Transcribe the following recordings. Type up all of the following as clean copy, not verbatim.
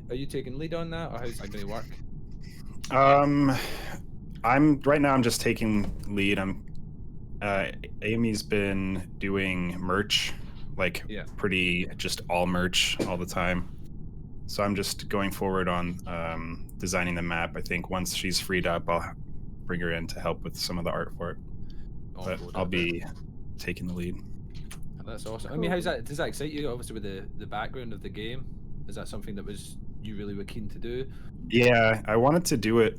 Are you taking lead on that, or how's that going to work? Right now I'm just taking lead. Amy's been doing merch, like pretty just all merch all the time. So I'm just going forward on designing the map. I think once she's freed up, I'll bring her in to help with some of the art for it. But I'll be taking the lead. That's awesome. I mean, does that excite you? Obviously, with the background of the game, is that something that you really were keen to do? Yeah, I wanted to do it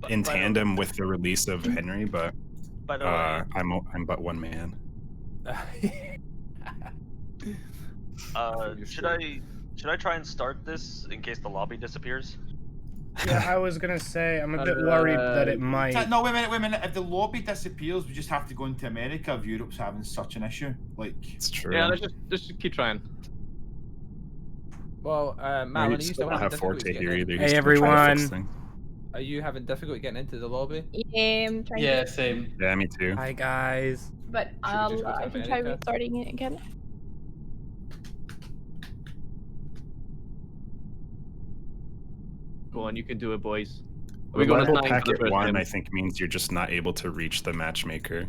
in tandem with the release of Henry, but by the way, I'm but one man. Should I try and start this in case the lobby disappears? Yeah, I was gonna say I'm a bit worried that it might. No, wait a minute. If the lobby disappears, we just have to go into America. If Europe's having such an issue, like it's true. Yeah, let's just keep trying. Well, Matt, you still have Forte here either. Hey everyone. Are you having difficulty getting into the lobby? Yeah, I'm trying. Yeah, same. Yeah, me too. Hi guys. But I can try restarting it again. Go on, you can do it, boys. Rebel packet 1, I think, means you're just not able to reach the matchmaker.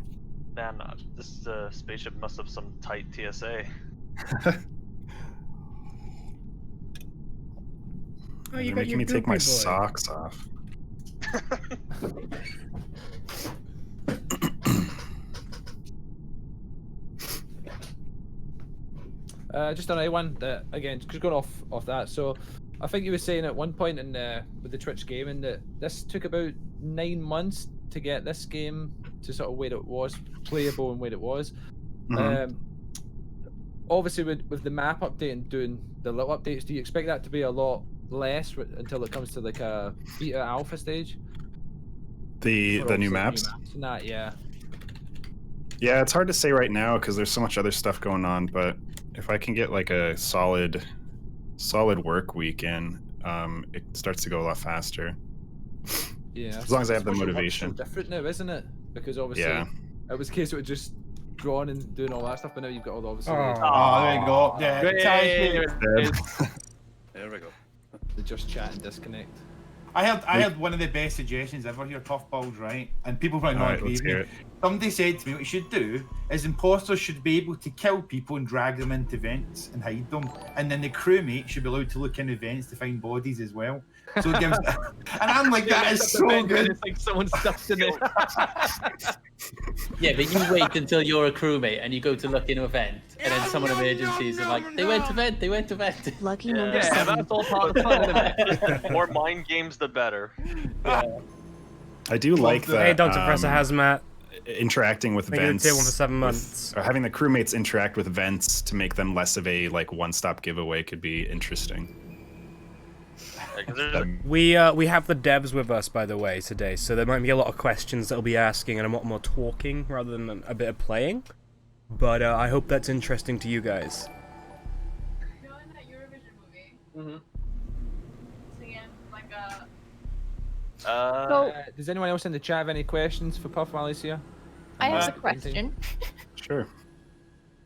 Man, this spaceship must have some tight TSA. Oh, you You're got making your me take my boy. socks off. Just on A1, again, just going off that. So, I think you were saying at one point with the Twitch gaming that this took about 9 months to get this game to sort of where it was playable and where it was. Obviously, with the map update and doing the little updates, do you expect that to be a lot less until it comes to like a beta alpha stage? The new maps? Yeah. Yeah, it's hard to say right now because there's so much other stuff going on. But if I can get like a solid work week in, it starts to go a lot faster. Yeah. As long as I have the motivation. Different now, isn't it? Because obviously, it was a case of just drawing and doing all that stuff, but now you've got all the obviously. Oh, there you go. Yeah. There we go. The just chat and disconnect. I had one of the best suggestions ever here, Tough Balls, right? And people probably not agree with me. Somebody said to me, what you should do is imposters should be able to kill people and drag them into vents and hide them. And then the crewmate should be allowed to look in vents to find bodies as well. So it gives, and I'm like, that is so good. It's like someone stuffed in it. Yeah, but you wait until you're a crewmate and you go to look in a vent, and then someone emergencies and like, they went to vent. Lucky number Yeah, that's all part of the fun, isn't it? More mind games, the better. I do like that. Hey, Dr. Professor Hazmat. Interacting with vents. Tier 1 for 7 months. Or having the crewmates interact with vents to make them less of a like one-stop giveaway could be interesting. We have the devs with us, by the way, today, so there might be a lot of questions that we'll be asking and a lot more talking rather than a bit of playing. But I hope that's interesting to you guys. You know, in that Eurovision movie, singing like does anyone else in the chat have any questions for Puff while he's here? I have a question. Sure.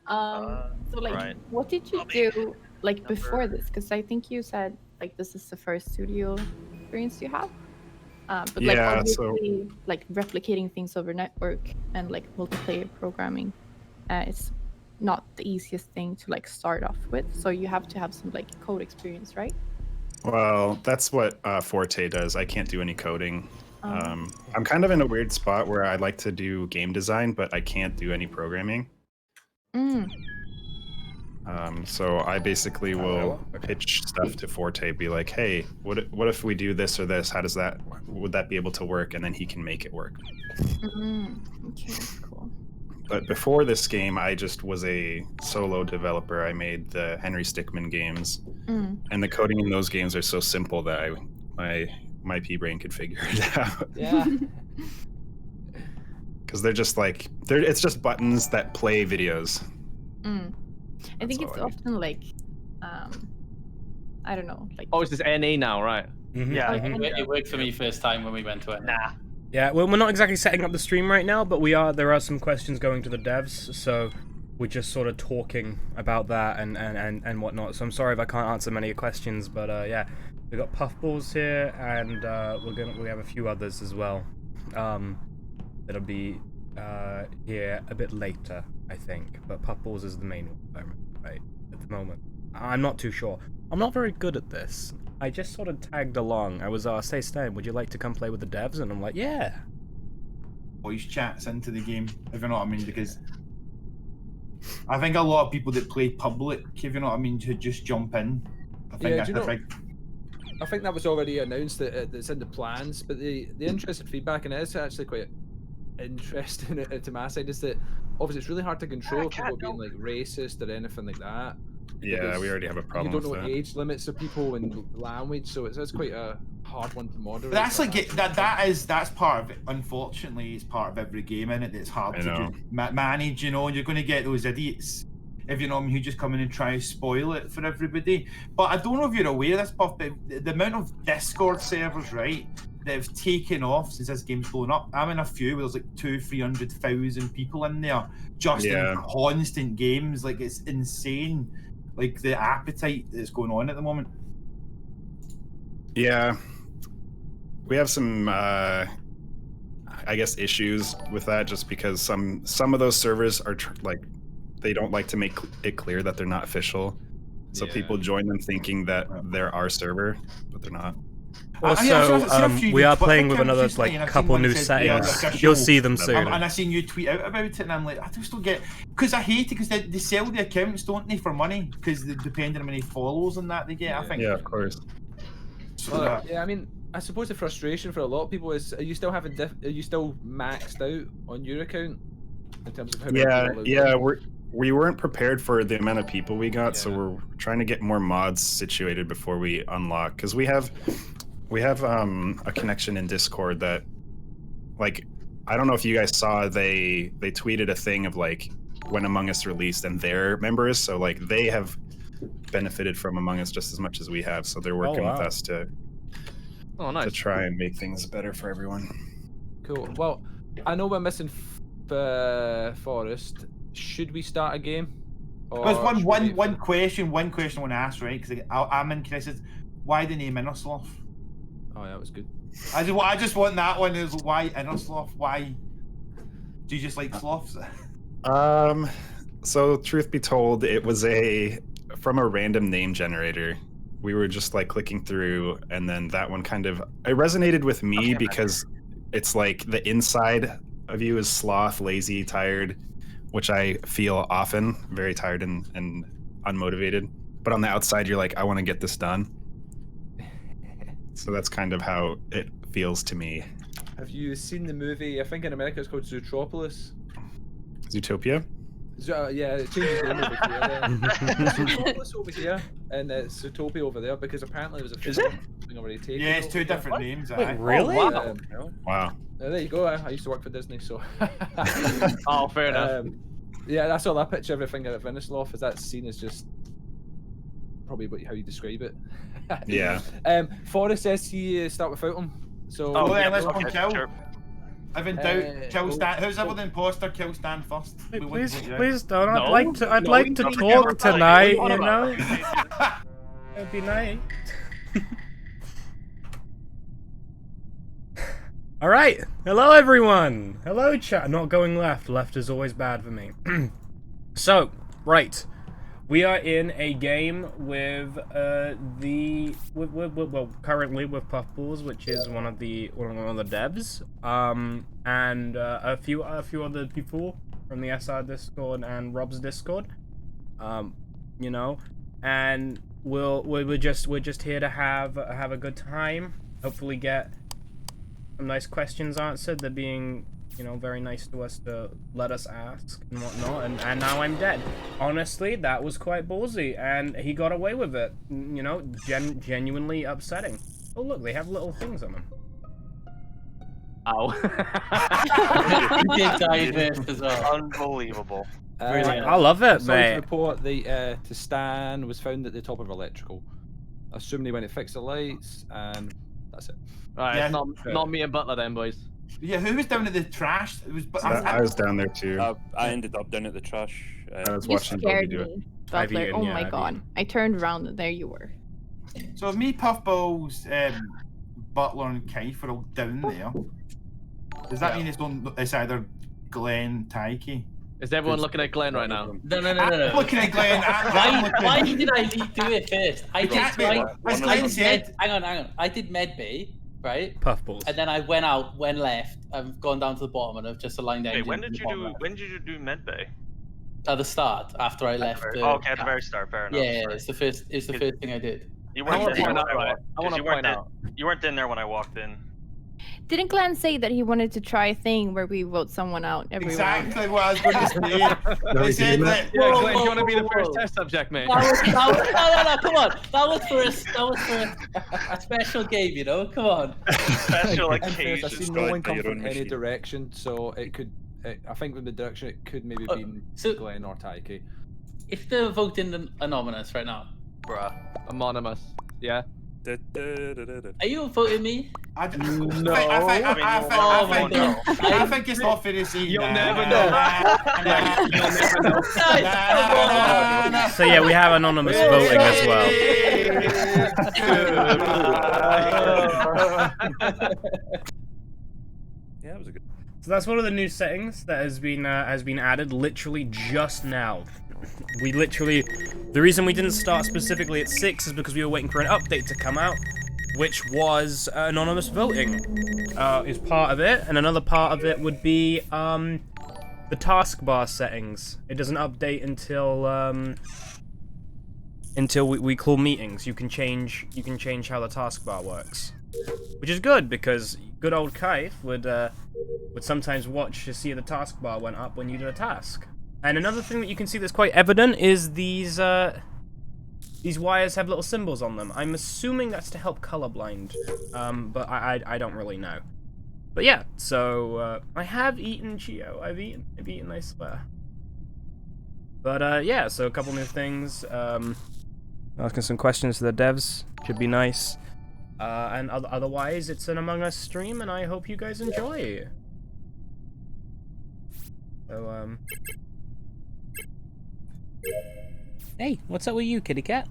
So like, what did you do like before this? Because I think you said like this is the first studio experience you have. But like obviously, like replicating things over network and like multiplayer programming, it's not the easiest thing to like start off with. So you have to have some like code experience, right? Well, that's what Forte does. I can't do any coding. I'm kind of in a weird spot where I'd like to do game design, but I can't do any programming. So I basically will pitch stuff to Forte, be like, "Hey, what if we do this or this? Would that be able to work?" And then he can make it work. Okay, cool. But before this game, I just was a solo developer. I made the Henry Stickmin games, and the coding in those games are so simple that my pea-brain could figure it out. Yeah. Because they're just like it's just buttons that play videos. I think it's often like, I don't know, like. Oh, it's just NA now, right? Yeah, It worked for me first time when we went to it. Nah. Yeah, well, we're not exactly setting up the stream right now, but we are. There are some questions going to the devs, so we're just sort of talking about that and whatnot. So I'm sorry if I can't answer many of your questions, but yeah, we got Puffballs here, and we have a few others as well. That'll be here a bit later, I think. But Puffballs is the main one, right, at the moment. I'm not too sure. I'm not very good at this. I just sort of tagged along. I was say Stan, would you like to come play with the devs? And I'm like, yeah. Voice chats into the game, if you know what I mean, because I think a lot of people that play public, if you know what I mean, should just jump in. I think that's the big. I think that was already announced that it's in the plans, but the interested feedback, and it is actually quite interesting to my side, is that obviously it's really hard to control people being like racist or anything like that. Yeah, we already have a problem. You don't know age limits of people and language, so it's quite a hard one to moderate. But that's like that's part of it. Unfortunately, it's part of every game in it. It's hard to manage. You know, you're going to get those idiots, if you know them, who just come in and try to spoil it for everybody. But I don't know if you're aware of this, Puff, but the amount of Discord servers, right, that have taken off since this game's blown up. I'm in a few where there's like 200,000-300,000 people in there just in constant games. Like, it's insane. Like the appetite that's going on at the moment. Yeah, we have some, I guess, issues with that, just because some of those servers are they don't like to make it clear that they're not official, so people join them thinking that they're our server, but they're not. Also, we are playing with another couple new settings. You'll see them soon. And I seen you tweet out about it, and I'm like, I just don't get, because I hate it, because they sell the accounts, don't they, for money? Because depending on how many follows and that they get, I think. Yeah, of course. So, yeah, I mean, I suppose the frustration for a lot of people is: are you still maxed out on your account in terms of how many we weren't prepared for the amount of people we got, so we're trying to get more mods situated before we unlock, because we have a connection in Discord that, like, I don't know if you guys saw, they tweeted a thing of like when Among Us released and their members, so like they have benefited from Among Us just as much as we have, so they're working with us to try and make things better for everyone. Cool. Well, I know we're missing Forrest. Should we start a game? There's one question I want to ask, right? Because I'm interested. Why the name Innersloth? Oh, yeah, that was good. I just want that one. Is why Innersloth? Why do you just like sloths? So truth be told, it was from a random name generator. We were just like clicking through, and then that one it resonated with me because it's like the inside of you is sloth, lazy, tired, which I feel often, very tired and unmotivated. But on the outside, you're like, I want to get this done. So that's kind of how it feels to me. Have you seen the movie? I think in America it's called Zootropolis. Zootopia? Yeah, it changes the name over here. Zootropolis over here, and it's Zootopia over there, because apparently there was a film already taken. Yeah, it's two different names. Wait, really? Oh, wow. There you go. I used to work for Disney, so. Oh, fair enough. Yeah, that's all I picture everything at Innersloth, is that scene is just probably how you describe it. Yeah. Forrest says he start without him. So. Let's go and kill. Sure. I've in doubt. Kill Stan. Who's ever the imposter? Kill Stan first. Please don't. I'd like to talk tonight. You know. It'd be nice. All right. Hello, everyone. Hello, chat. Not going left. Left is always bad for me. So, right. We are in a game with currently with Puffballs, which is one of the devs, and a few other people from the SR Discord and Rob's Discord, you know, and we're just here to have a good time. Hopefully, get some nice questions answered. They're being, you know, very nice to us to let us ask and whatnot, and now I'm dead. Honestly, that was quite ballsy, and he got away with it. You know, genuinely upsetting. Oh look, they have little things on them. Ow. You did die first as well. Unbelievable. I love it, mate. Report to Stan was found at the top of electrical. Assume they went to fix the lights, and that's it. Right, Yeah. not me and Butler then, boys. Yeah, who was down at the trash? It was. I was down there too. I ended up down at the trash. I was You watching Bobby scared do it. me, Butler. eaten, Oh yeah, my I've god. eaten. I turned around and there you were. So if me, Puffballs, Butler, and Kife are all down there, does that mean it's either Glenn, Taiki? Is everyone looking at Glenn right now? No. I'm looking at Glenn. Why did I do it first? I did. As Glenn said. Hang on. I did med bay, right? Puffballs. And then I went left. I've gone down to the bottom and I've just aligned Hey, engine. when did you do medbay? At the start, after I left. Okay, at the very start. Fair enough. Yeah, it's the first thing I did. You I weren't want to in there point out, when I right? walked. I want to point out. You weren't in there when I walked in. Didn't Glenn say that he wanted to try a thing where we vote someone out every round? Exactly what I was going to say. They said that. Yeah, Glenn, you want to be the first test subject, mate? No, come on. That was for a special game, you know. Come on. Special In fairness, occasion. I've seen no one come from any direction, so it could. I think with the direction, it could maybe be Glenn or Taiki. If they're voting anonymous right now, Bruh. Anonymous. Yeah. are you voting me? I think it's not fair to say. You'll never know. You'll never know. So yeah, we have anonymous voting as well. Yeah, that was a good. So that's one of the new settings that has been added literally just now. The reason we didn't start specifically at 6 is because we were waiting for an update to come out, which was anonymous voting is part of it, and another part of it would be the taskbar settings. It doesn't update until we call meetings. You can change how the taskbar works, which is good because good old Kaif would sometimes watch to see if the taskbar went up when you did a task. And another thing that you can see that's quite evident is these wires have little symbols on them. I'm assuming that's to help colorblind, but I don't really know. But yeah, so I have eaten, Chio. I've eaten, I swear. But yeah, so a couple new things. Asking some questions to the devs should be nice. And otherwise, it's an Among Us stream, and I hope you guys enjoy. So hey, what's up with you, kitty cat?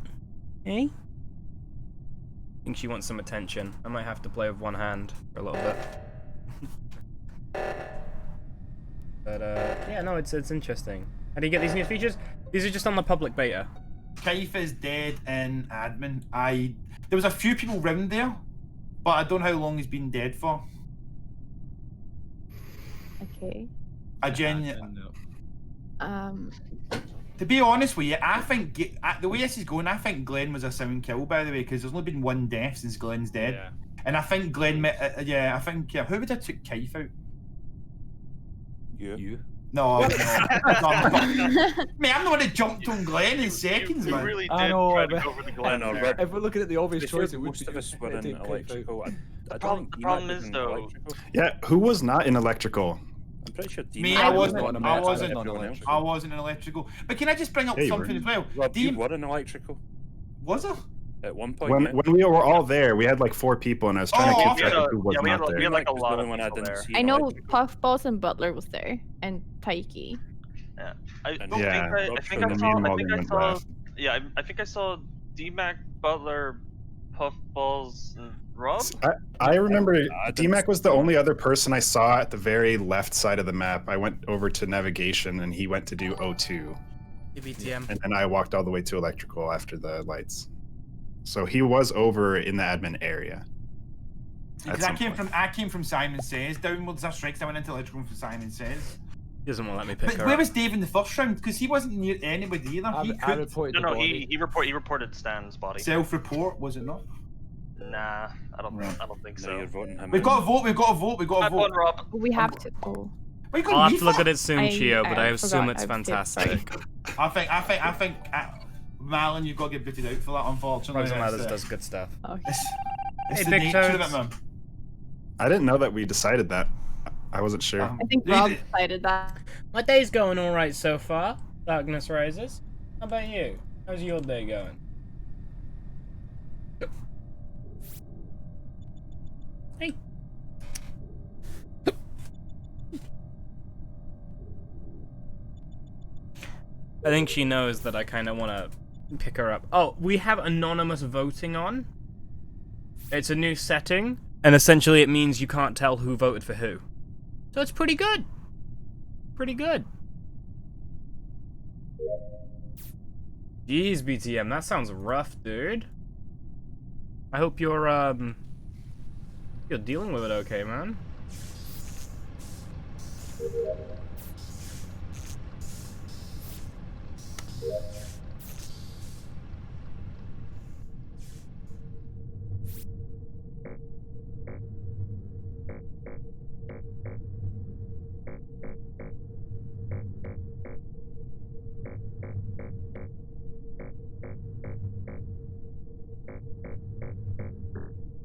Hey? I think she wants some attention. I might have to play with one hand for a little bit. But yeah, no, it's interesting. How do you get these new features? These are just on the public beta. Kaif is dead in admin. There was a few people round there, but I don't know how long he's been dead for. Okay. To be honest with you, I think the way this is going, I think Glenn was a sound kill, by the way, because there's only been one death since Glenn's dead. Yeah. And I think Glenn, who would have took Kaif out? You. No, no. Man, I'm the one that jumped on Glenn in seconds, man. Really I did know, try to but- go for the Glenn there. If we're looking at the obvious Before choice, it would most be of us were in take Kaif out. electrical. The problem is, though, Yeah, who was not in electrical? I'm pretty sure Me, I I wasn't wasn't in electrical. But can I just bring up Yeah, you something were. as well? Rob, you were in electrical Was I? at one point. When yeah. we were all there, we had like 4 people, and I was trying to keep track of who was we had not we there. had like a Was the lot only of one I people didn't there. see I in know electrical. Puffballs and Butler was there, and Taiki. I And think Yeah, I think I and saw. me and I Morgan think I went saw. last. Yeah, I think I saw D-Mac, Butler, Puffballs, and Rob. I remember I didn't DMAC was see the him. only other person I saw at the very left side of the map. I went over to navigation, and he went to do O2, BTM. and then I walked all the way to electrical after the lights. So he was over in the admin area. Because At I some came from Simon Says downwards. That's right. 'Cause I went into electrical from Simon Says. He doesn't want to let me pick But her where up. was Dave in the first round? Because he wasn't near anybody either. He I could reported No, the no, body. he reported Stan's body. self-report, was it not? Nah, I don't think No, you're so. voting him We've in. got to vote. We've got to vote. We've got to I've won, vote. Rob. We have to. Oh. What you got I'll me have to look for? at it soon, I- Chio, but I I assume forgot. it's I did, sorry. fantastic. I think, Malin, you've got to get booted out for that. Unfortunately, Frozen Ladders It's, does good stuff. Okay. it's Hey, the Big nature of Toads. it, man. I didn't know that we decided that. I wasn't sure. Um, I think Neither- Rob decided that. My day's going alright so far. Darkness Rises. How about you? How's your day going? Hey. I think she knows that I kind of want to pick her up. Oh, we have anonymous voting on. It's a new setting, and essentially it means you can't tell who voted for who. So it's pretty good. Pretty good. Jeez, BTM, that sounds rough, dude. I hope you're dealing with it okay, man.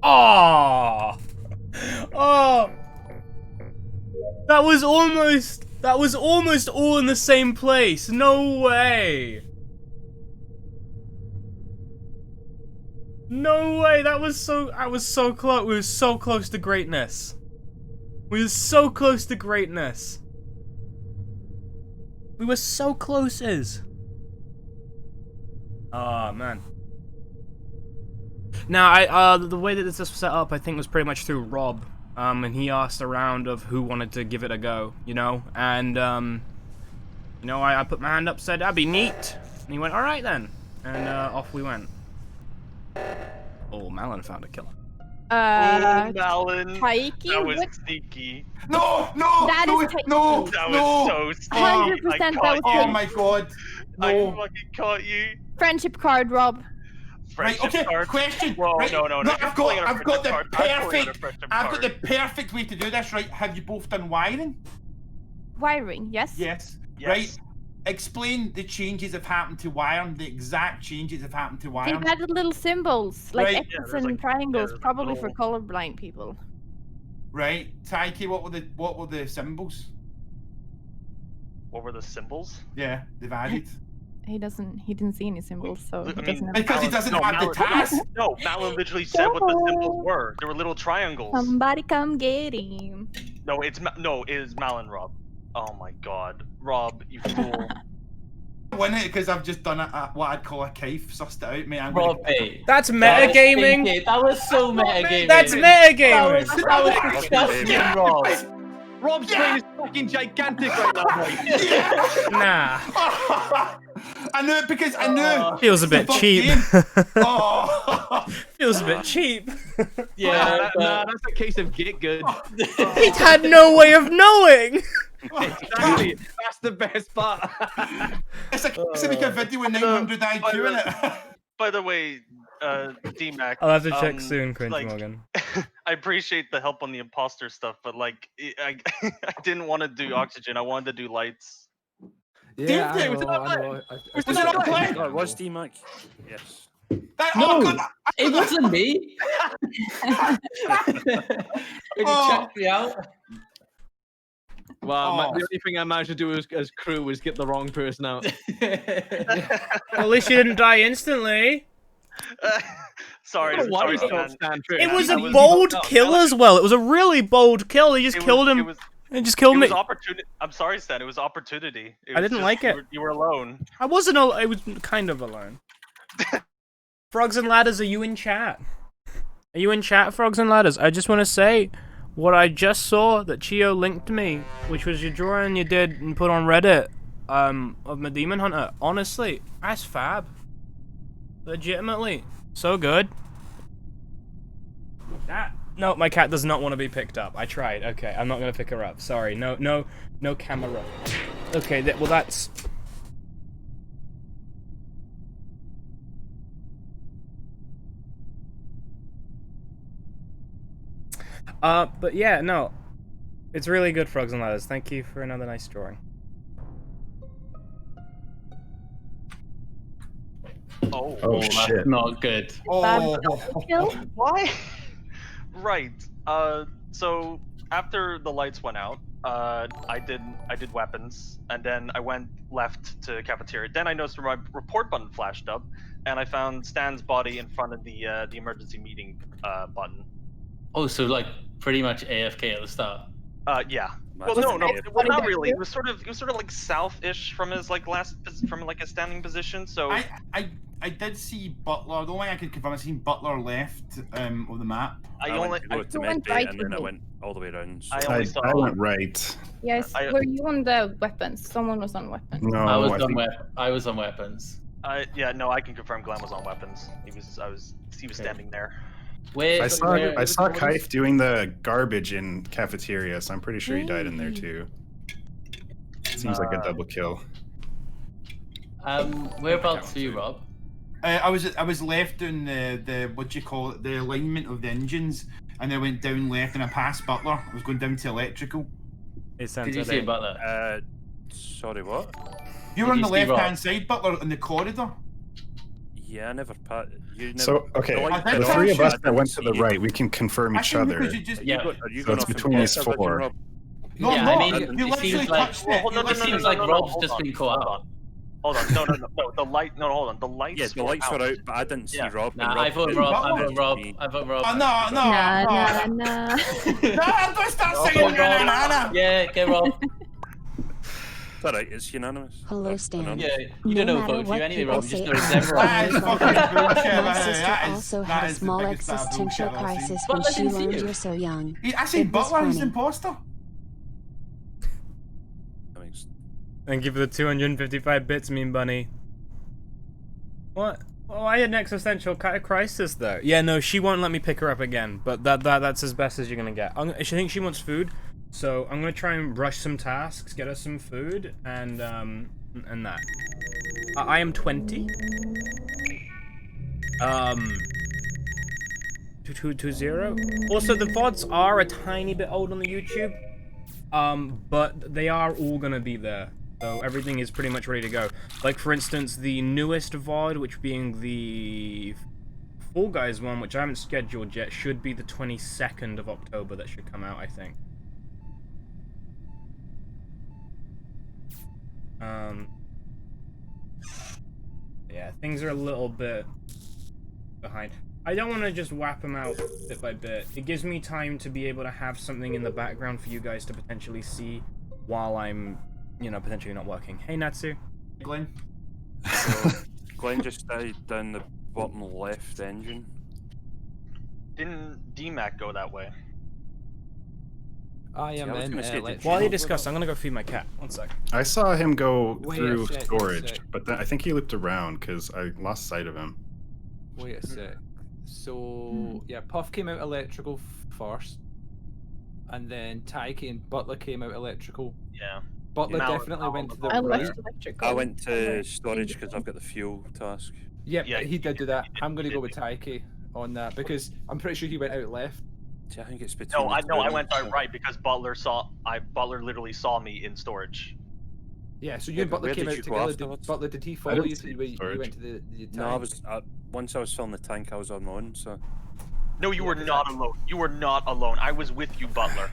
Oh, oh, that was almost all in the same place. No way. No way. I was so close. We were so close to greatness. We were so close to greatness. We were so close as. Oh man. Now, the way that this was set up, I think, was pretty much through Rob. And he asked around of who wanted to give it a go, you know? And, you know, I put my hand up, said, that'd be neat. And he went, alright then. And, off we went. Oh, Malin found a killer. Malin. Taiki? That was sneaky. No! That is Taiki. No! That was so sneaky. 100% that was Oh Taiki. my god. I No. fucking caught you. Friendship card, Rob. Right, okay, question. Whoa, right, no. I've got the perfect. perfect way to do this, right? Have you both done wiring? Wiring, yes? Yes. Yes. Right. Explain the changes that have happened to wiring, the exact changes that have happened to wiring. They've added little symbols, like Right. X's Yeah, there's and like- triangles, yeah, probably for little- colorblind people. Right, Taiki, what were the symbols? What were the symbols? Yeah, they've added. He didn't see any symbols, so he I mean, doesn't have Because he doesn't have the task. No, Malin literally said what the symbols were. There were little triangles. Somebody come get him. No, it is Malin, Rob. Oh my god. Rob, you fool. Win it because I've just done what I'd call a knife, sussed it out, mate. I'm gonna... Robbie. That's metagaming. That was so metagaming. That's metagaming. That was disgusting, Rob. Rob's brain is fucking gigantic right now, mate. Nah. I knew it because I knew. Feels a bit the fuck cheap. game. Oh. Feels a bit cheap. Yeah, Nah, that's a case of get good. He had no way of knowing. Exactly. That's the best part. It's like a video with 900 IQ in it. By the way, DMAC. I'll have to check soon, Quince like, Morgan. I appreciate the help on the imposter stuff, but like, I didn't want to do oxygen. I wanted to do lights. Yeah, Did I you? Was it know, not I play? know. Was it not play? Oh, it was D-Mac. Yes. That, No, oh, God, it wasn't me. Did you check me out? Well, Oh. the only thing I managed to do as crew was get the wrong person out. At least you didn't die instantly. Sorry, Why sorry, don't man. stand for It was that a was- bold no, kill that as well. It was a really bold kill. He just It killed was- him. It was, It just killed it me. was opportunity. I'm sorry, Stan. It was opportunity. It I was didn't just- like it. You were alone. I wasn't. I was kind of alone. Frogs and Ladders, are you in chat? Are you in chat, Frogs and Ladders? I just want to say what I just saw that Chio linked to me, which was your drawing you did and put on Reddit of my Demon Hunter. Honestly, that's fab. Legitimately, so good. No, my cat does not want to be picked up. I tried. Okay, I'm not gonna pick her up. Sorry. No camera. Okay, well that's. But yeah, no. It's really good, Frogs and Ladders. Thank you for another nice drawing. Oh shit. That's not good. Oh. Kill? Why? Right. So after the lights went out, I did weapons, and then I went left to cafeteria. Then I noticed my report button flashed up, and I found Stan's body in front of the emergency meeting button. Oh, so like pretty much AFK at the start. Yeah. Well, no, well, not really. It was sort of like south-ish from his like his standing position. So I did see Butler. The only way I could confirm, I seen Butler left of the map. I went to med bay and then I went all the way around. So. I went right. Yes, were you on the weapons? Someone was on weapons. No, I was on weapons. Yeah, no, I can confirm Glenn was on weapons. He was standing there. I saw Kaif doing the garbage in cafeteria, so I'm pretty sure he died in there too. Seems like a double kill. Whereabouts are you, Rob? I was left doing the what do you call it, the alignment of the engines, and I went down left and I passed Butler. I was going down to electrical. Did you see Butler? Sorry, what? You were on the left-hand side, Butler, in the corridor. Yeah, I never passed. So, okay, the three of us that went to the right, we can confirm each other. So it's between these four. No, yeah, no, I mean, you it literally seems like, touched it. It seems like Rob's just been caught out. Hold on, no, the light, no, hold on, the lights. Yeah, the lights were out, but I didn't see Rob. Nah, I vote Rob. I vote Rob. I vote Rob. No. Nah. No, don't start saying nah. Yeah, get Rob. It's alright, it's unanimous. Hello, Stan. Yeah, you don't know vote for you anyway, Rob. You just know it's everyone. My sister also had a small existential crisis when she learned you're so young. I see Butler, he's an imposter. Thank you for the 255 bits, Mean Bunny. What? Oh, I had an existential crisis though. Yeah, no, she won't let me pick her up again. But that's as best as you're gonna get. I think she wants food, so I'm gonna try and rush some tasks, get her some food, and that. I am 20. 2220. Also, the VODs are a tiny bit old on the YouTube, but they are all gonna be there. So everything is pretty much ready to go. Like, for instance, the newest VOD, which being the Fall Guys one, which I haven't scheduled yet, should be the 22nd of October that should come out, I think. Yeah, things are a little bit behind. I don't want to just whap them out bit by bit. It gives me time to be able to have something in the background for you guys to potentially see while I'm, you know, potentially not working. Hey, Natsu. Glenn. So, Glenn just died down the bottom left engine. Didn't DMAC go that way? I am While you discuss, I'm gonna go feed my cat. 1 sec. I saw him go through storage, but then I think he looped around because I lost sight of him. Wait a sec. So yeah, Puff came out electrical first, and then Taiki and Butler came out electrical. Yeah. Butler definitely went to the right. I went to storage because I've got the fuel task. Yeah, he did do that. I'm going to go with Taiki on that because I'm pretty sure he went out left. I think it's between. No, I went out right because Butler literally saw me in storage. Yeah, so you and Butler came out together. Butler, did he follow you to where you went to the tank? No, once I was filling the tank, I was on my own. So. No, you were not alone. You were not alone. I was with you, Butler.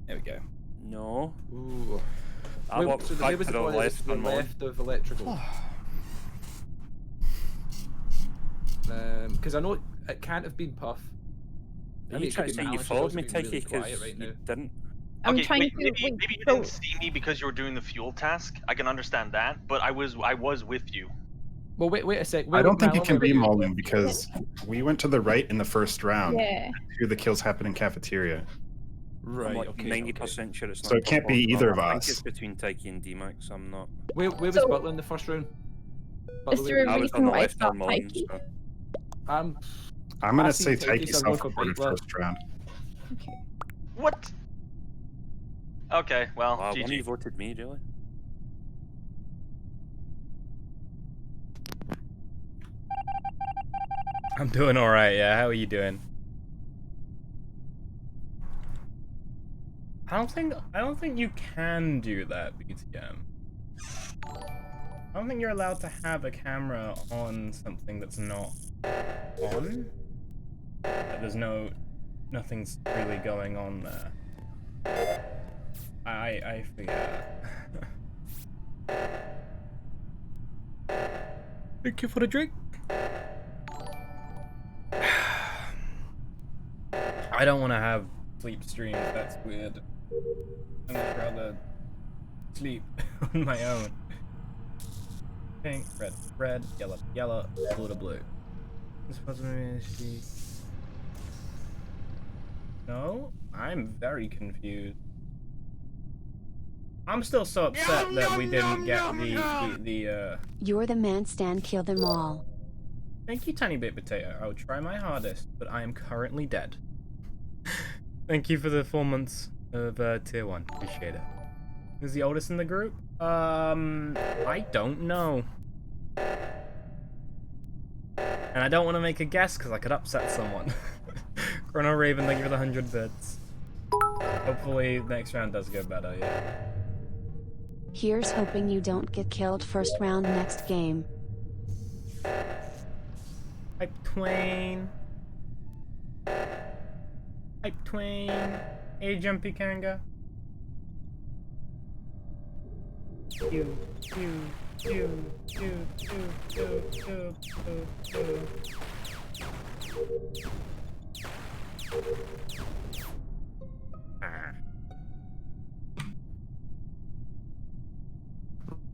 There we go. No. Ooh. I walked so back to the left of electrical. Because I know it can't have been Puff. You trying to say you followed me, Taiki, because you didn't? I'm trying to. Maybe you didn't see me because you were doing the fuel task. I can understand that, but I was with you. Well, wait a sec. I don't think it can be Mullen because we went to the right in the first round. Yeah. Two of the kills happened in cafeteria. Right. I'm like 90% sure it's not. So it can't be either of us. I think it's between Taiki and DMAX. I'm not. Where was Butler in the first round? Is there a reason why it's not Taiki? I'm gonna say Taiki self-reported first round. Okay. What? Okay, well, wow, GG. One of you voted me, really? I'm doing alright, yeah. How are you doing? I don't think you can do that, BTM. I don't think you're allowed to have a camera on something that's not on. There's nothing's really going on there. I forget. Thank you for the drink. I don't want to have sleep streams. That's weird. I would rather sleep on my own. Pink, red, red, yellow, yellow, blue to blue. This wasn't No, I'm very confused. I'm still so upset that we didn't get the You're the man, Stan. Kill them all. Thank you, Tiny Bit Potato. I will try my hardest, but I am currently dead. Thank you for the 4 months of tier 1. Appreciate it. Who's the oldest in the group? I don't know. And I don't want to make a guess because I could upset someone. Chrono Raven, thank you for the 100 bits. Hopefully next round does get better, yeah. Here's hoping you don't get killed first round next game. Hype Twain. Hype Twain. Hey, Jumpy Kanga. You.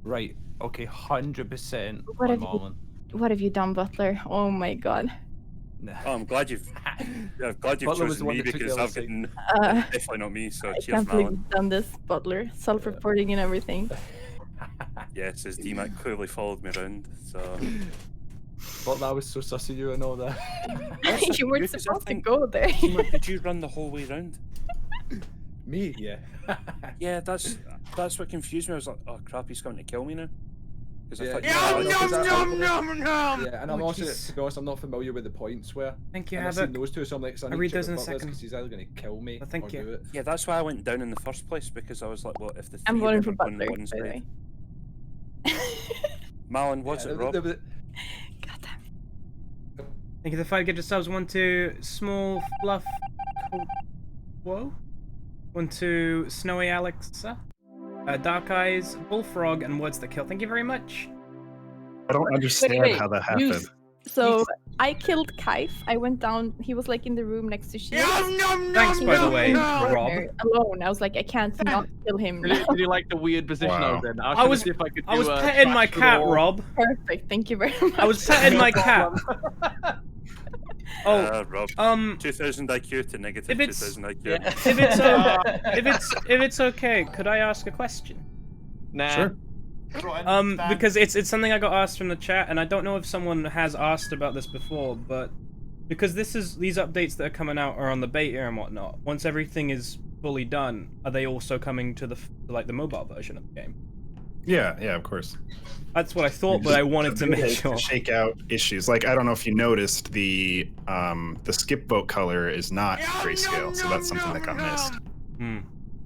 Right. Okay. 100%. What have you done, Butler? Oh my god. Oh, I'm glad you've chosen me because I've been definitely not me. So I cheers, can't believe Malin. you've done this, Butler. Self-reporting and everything. Yes, as DMAC clearly followed me around. So. But that was so sus of you and all that. You weren't supposed to go there. Did you run the whole way round? Me? Yeah. Yeah, that's what confused me. I was like, oh crap, he's coming to kill me now. Because I thought Yeah, and I'm also, to be honest, I'm not familiar with the points where. Thank you, I've seen those two, so I'm like, I'll read those in a second. Because he's either going to kill me Thank or you. do it. Yeah, that's why I went down in the first place, because I was like, well, if the I'm three voting of for them are on Butler, one by the side. way. Malin, what's it, Rob? Thank you, the 5 gifted subs. 1 to Small Fluff. Whoa. 1 to Snowy Alexa. Dark Eyes, Bullfrog, and Words That Kill. Thank you very much. I don't understand how that happened. So I killed Kaif. I went down. He was like in the room next to Shield. Thanks, by the way, Rob. Alone. I was like, I can't not kill him. Did you like the weird position I was in? I was see if I could I was do, petting my trash cat, roll. Rob. Perfect. Thank you very much. I was petting my cat. Rob. 2000 IQ to negative if it's 2000 IQ. If it's okay, could I ask a question? Nah. Sure. Because it's something I got asked from the chat, and I don't know if someone has asked about this before, but because these updates that are coming out are on the beta and whatnot. Once everything is fully done, are they also coming to the mobile version of the game? Yeah, of course. That's what I thought, but I wanted to make sure. Shake out issues. Like, I don't know if you noticed, the skip vote color is not grayscale, so that's something that got missed.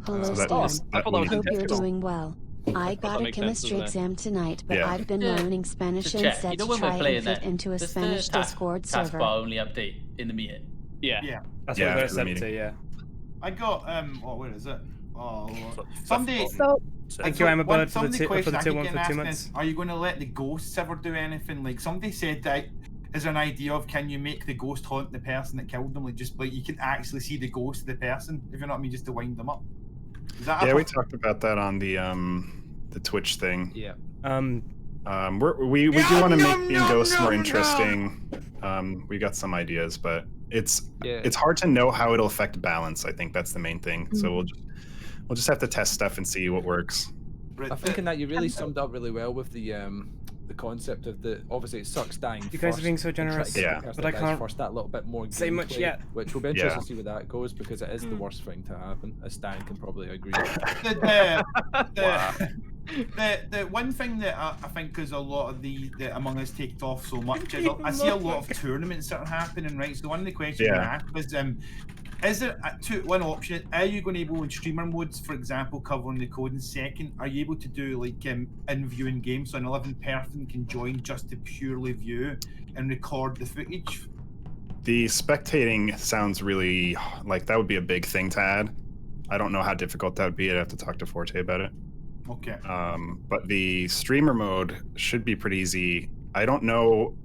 Hello, So that Stan. was- that Hope needed you're to- doing well. I got a makes sense, chemistry doesn't it? exam tonight, but Yeah. I've been learning Spanish Just check. instead You know to when we're try playing and fit that? into a Does Spanish the Discord server. taskbar only update in the meeting? Yeah. That's Yeah, what they're for the set meeting. to, yeah. I got where is it? Oh, Fifth somebody. button. Thank you, Emma Bird, for some the of tier questions I 1 keep for getting 2 asked months. is, are you going to let the ghosts ever do anything? Like somebody said that is an idea of, can you make the ghost haunt the person that killed them? Like just like you can actually see the ghost of the person, if you know what I mean, just to wind them up. Is that Yeah, we talked about that on the Twitch thing. Yeah. We do want to make being ghosts more interesting. We got some ideas, but it's hard to know how it'll affect balance. I think that's the main thing. So we'll just have to test stuff and see what works. I think in that you really summed up really well with the concept of obviously it sucks dying. You guys are being so generous. But I can't force that little bit more say much gameplay, yet. which will be interesting to see where that goes, because it is the worst thing to happen, as Stan can probably agree. The one thing that I think is a lot of the Among Us take off so much is I see a lot of tournaments that are happening, right? So one of the questions I asked was, is there one option? Are you going to be able in streamer modes, for example, covering the code in second? Are you able to do like in viewing games, so an 11 person can join just to purely view and record the footage? The spectating sounds really like that would be a big thing to add. I don't know how difficult that would be. I'd have to talk to Forte about it. Okay. But the streamer mode should be pretty easy. I don't know.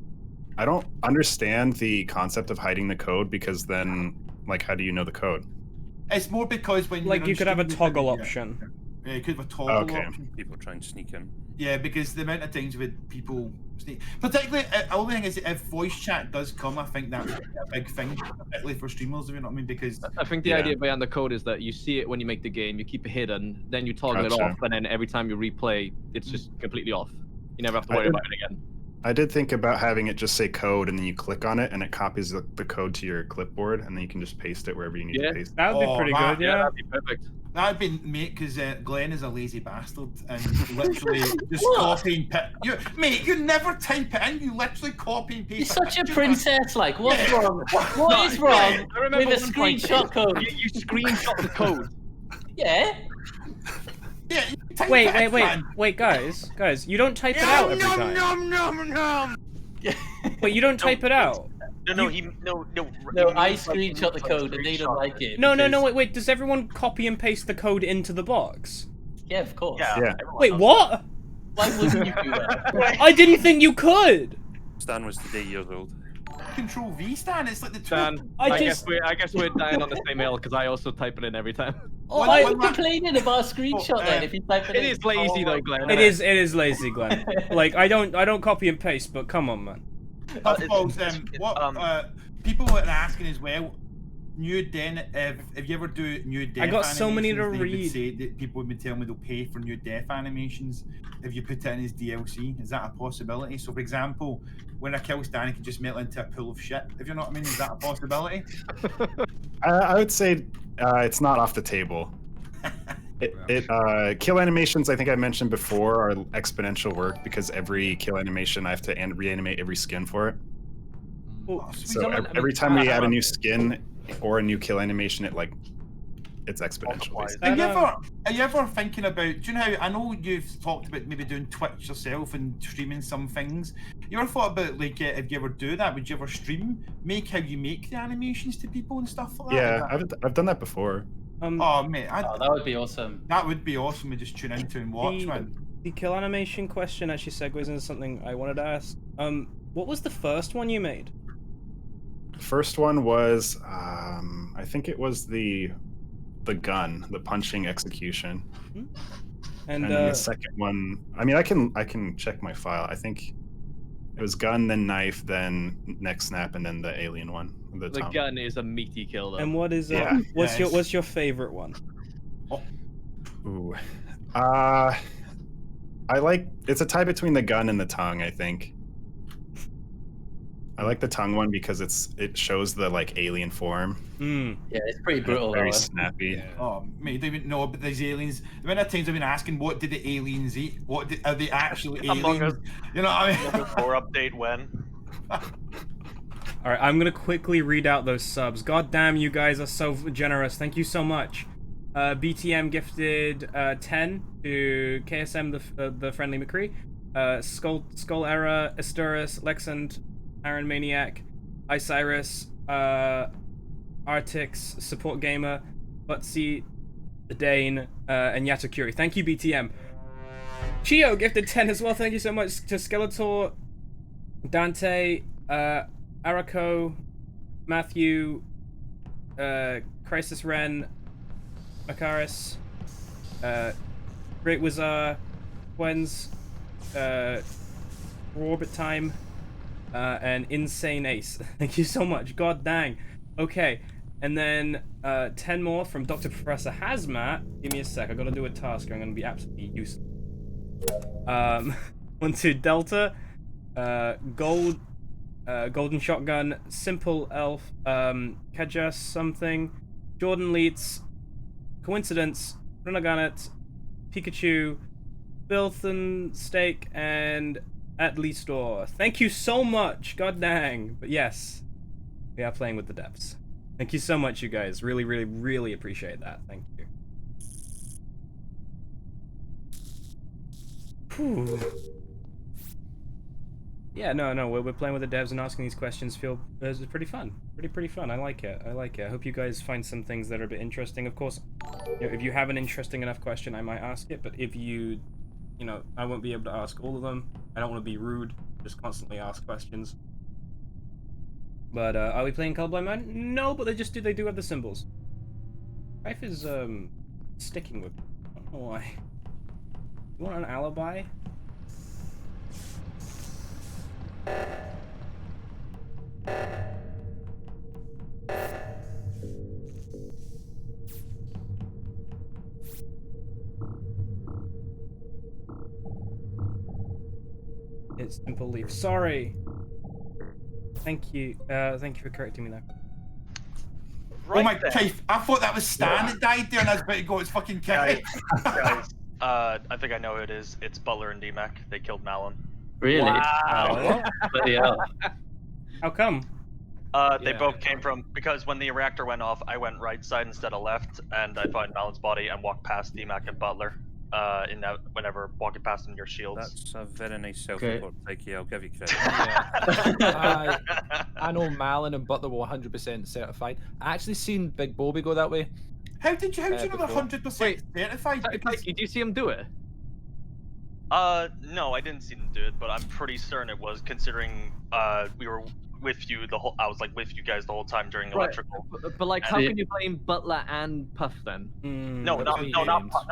I don't understand the concept of hiding the code, because then, like, how do you know the code? It's more because when like you could have a toggle option. Yeah, you could have a toggle option. People try and sneak in. Yeah, because the amount of times with people sneak, particularly, the only thing is if voice chat does come, I think that's a big thing, particularly for streamers. You know what I mean? Because I think the idea behind the code is that you see it when you make the game, you keep it hidden, then you toggle it off, and then every time you replay, it's just completely off. You never have to worry about it again. I did think about having it just say code, and then you click on it, and it copies the code to your clipboard, and then you can just paste it wherever you need to paste it. That would be pretty good, yeah. That'd be perfect. That'd be mate, because Glenn is a lazy bastard and literally just copy and paste. Mate, you never type it in. You literally copy and paste. You're such a princess. Like, what's wrong? What is wrong with a screenshot code? You screenshot the code. Yeah. Yeah. Wait, guys, you don't type it out every time. But you don't type it out. No, I screenshot the code and they don't like it. No, wait. Does everyone copy and paste the code into the box? Yeah, of course. Yeah. Wait, what? Why wouldn't you do that? I didn't think you could. Stan was today years old. Control V, Stan. It's like the Stan. I guess we're dying on the same hill because I also type it in every time. Why are you complaining about a screenshot then if you type it in? It is lazy though, Glenn. It is lazy, Glenn. Like I don't copy and paste, but come on, man. People were asking as well. New Den, if you ever do new death, I got so many to read. read. Say that people would be telling me they'll pay for new death animations if you put it in as DLC. Is that a possibility? So, for example, when I kill Stan, he can just melt into a pool of shit. If you know what I mean, is that a possibility? I would say it's not off the table. Kill animations, I think I mentioned before, are exponential work because every kill animation I have to reanimate every skin for it. So every time we add a new skin or a new kill animation, it's exponential. Are you ever thinking about? Do you know how I know you've talked about maybe doing Twitch yourself and streaming some things? You ever thought about if you ever do that? Would you ever make how you make the animations to people and stuff like that? Yeah, I've done that before. Oh mate, that would be awesome. That would be awesome to just tune into and watch, man. The kill animation question actually segues into something I wanted to ask. What was the first one you made? First one was I think it was the gun, the punching execution. And then the second one, I mean, I can check my file. I think it was gun, then knife, then neck snap, and then the alien one. The gun is a meaty kill though. And what is what's your favorite one? Ooh. I like, it's a tie between the gun and the tongue, I think. I like the tongue one because it shows the alien form. Yeah, it's pretty brutal. Very snappy. Yeah. Oh, mate, you don't even know about these aliens. The amount of times I've been asking, what did the aliens eat? Are they actually aliens? You know what I mean? Or update when. Alright, I'm gonna quickly read out those subs. God damn, you guys are so generous. Thank you so much. BTM gifted 10 to KSM, the friendly McCree. Skull Era, Asturus, Lexand, Aaron Maniac, Icyrus, Artix, Support Gamer, Butsy, The Dane, and Yatakuri. Thank you, BTM. Chio gifted 10 as well. Thank you so much to Skeletor, Dante, Arako, Matthew, Crisis Ren, Macaris, Great Wizard, Twens, Orbit Time, and Insane Ace. Thank you so much. God dang. Okay, and then 10 more from Dr. Professor Hazmat. Give me a sec. I gotta do a task or I'm gonna be absolutely useless. One to Delta, Golden Shotgun, Simple Elf, Kaja something, Jordan Leets, Coincidence, Runaganet, Pikachu, Filthen Steak, and Atleastor. Thank you so much. God dang. But yes, we are playing with the depths. Thank you so much, you guys. Really, really, really appreciate that. Thank you. Whew. Yeah, no, we're playing with the devs and asking these questions. It's pretty fun. Pretty fun. I like it. I hope you guys find some things that are a bit interesting. Of course, if you have an interesting enough question, I might ask it. But if you I won't be able to ask all of them. I don't want to be rude. Just constantly ask questions. But are we playing Colorblind Man? No, but they do have the symbols. Life is sticking with me. I don't know why. You want an alibi? It's Simple Leaf. Sorry. Thank you. Thank you for correcting me there. Right, oh my God, I thought that was Stan that died there, and I was about to go, it's fucking Kay. Guys, I think I know who it is. It's Butler and DMAC. They killed Malin. Really? Wow. How come? They both came from, because when the reactor went off, I went right side instead of left, and I found Malin's body and walked past DMAC and Butler. Whenever walking past them near shields. That's a very nice self-report, Taiki. I'll give you credit. I know Malin and Butler were 100% certified. I actually seen Big Bobby go that way. How did you know they're 100% certified? Taiki, did you see him do it? No, I didn't see them do it, but I'm pretty certain it was, considering we were with you I was like with you guys the whole time during electrical. But like, how can you blame Butler and Puff then? No, not Puff.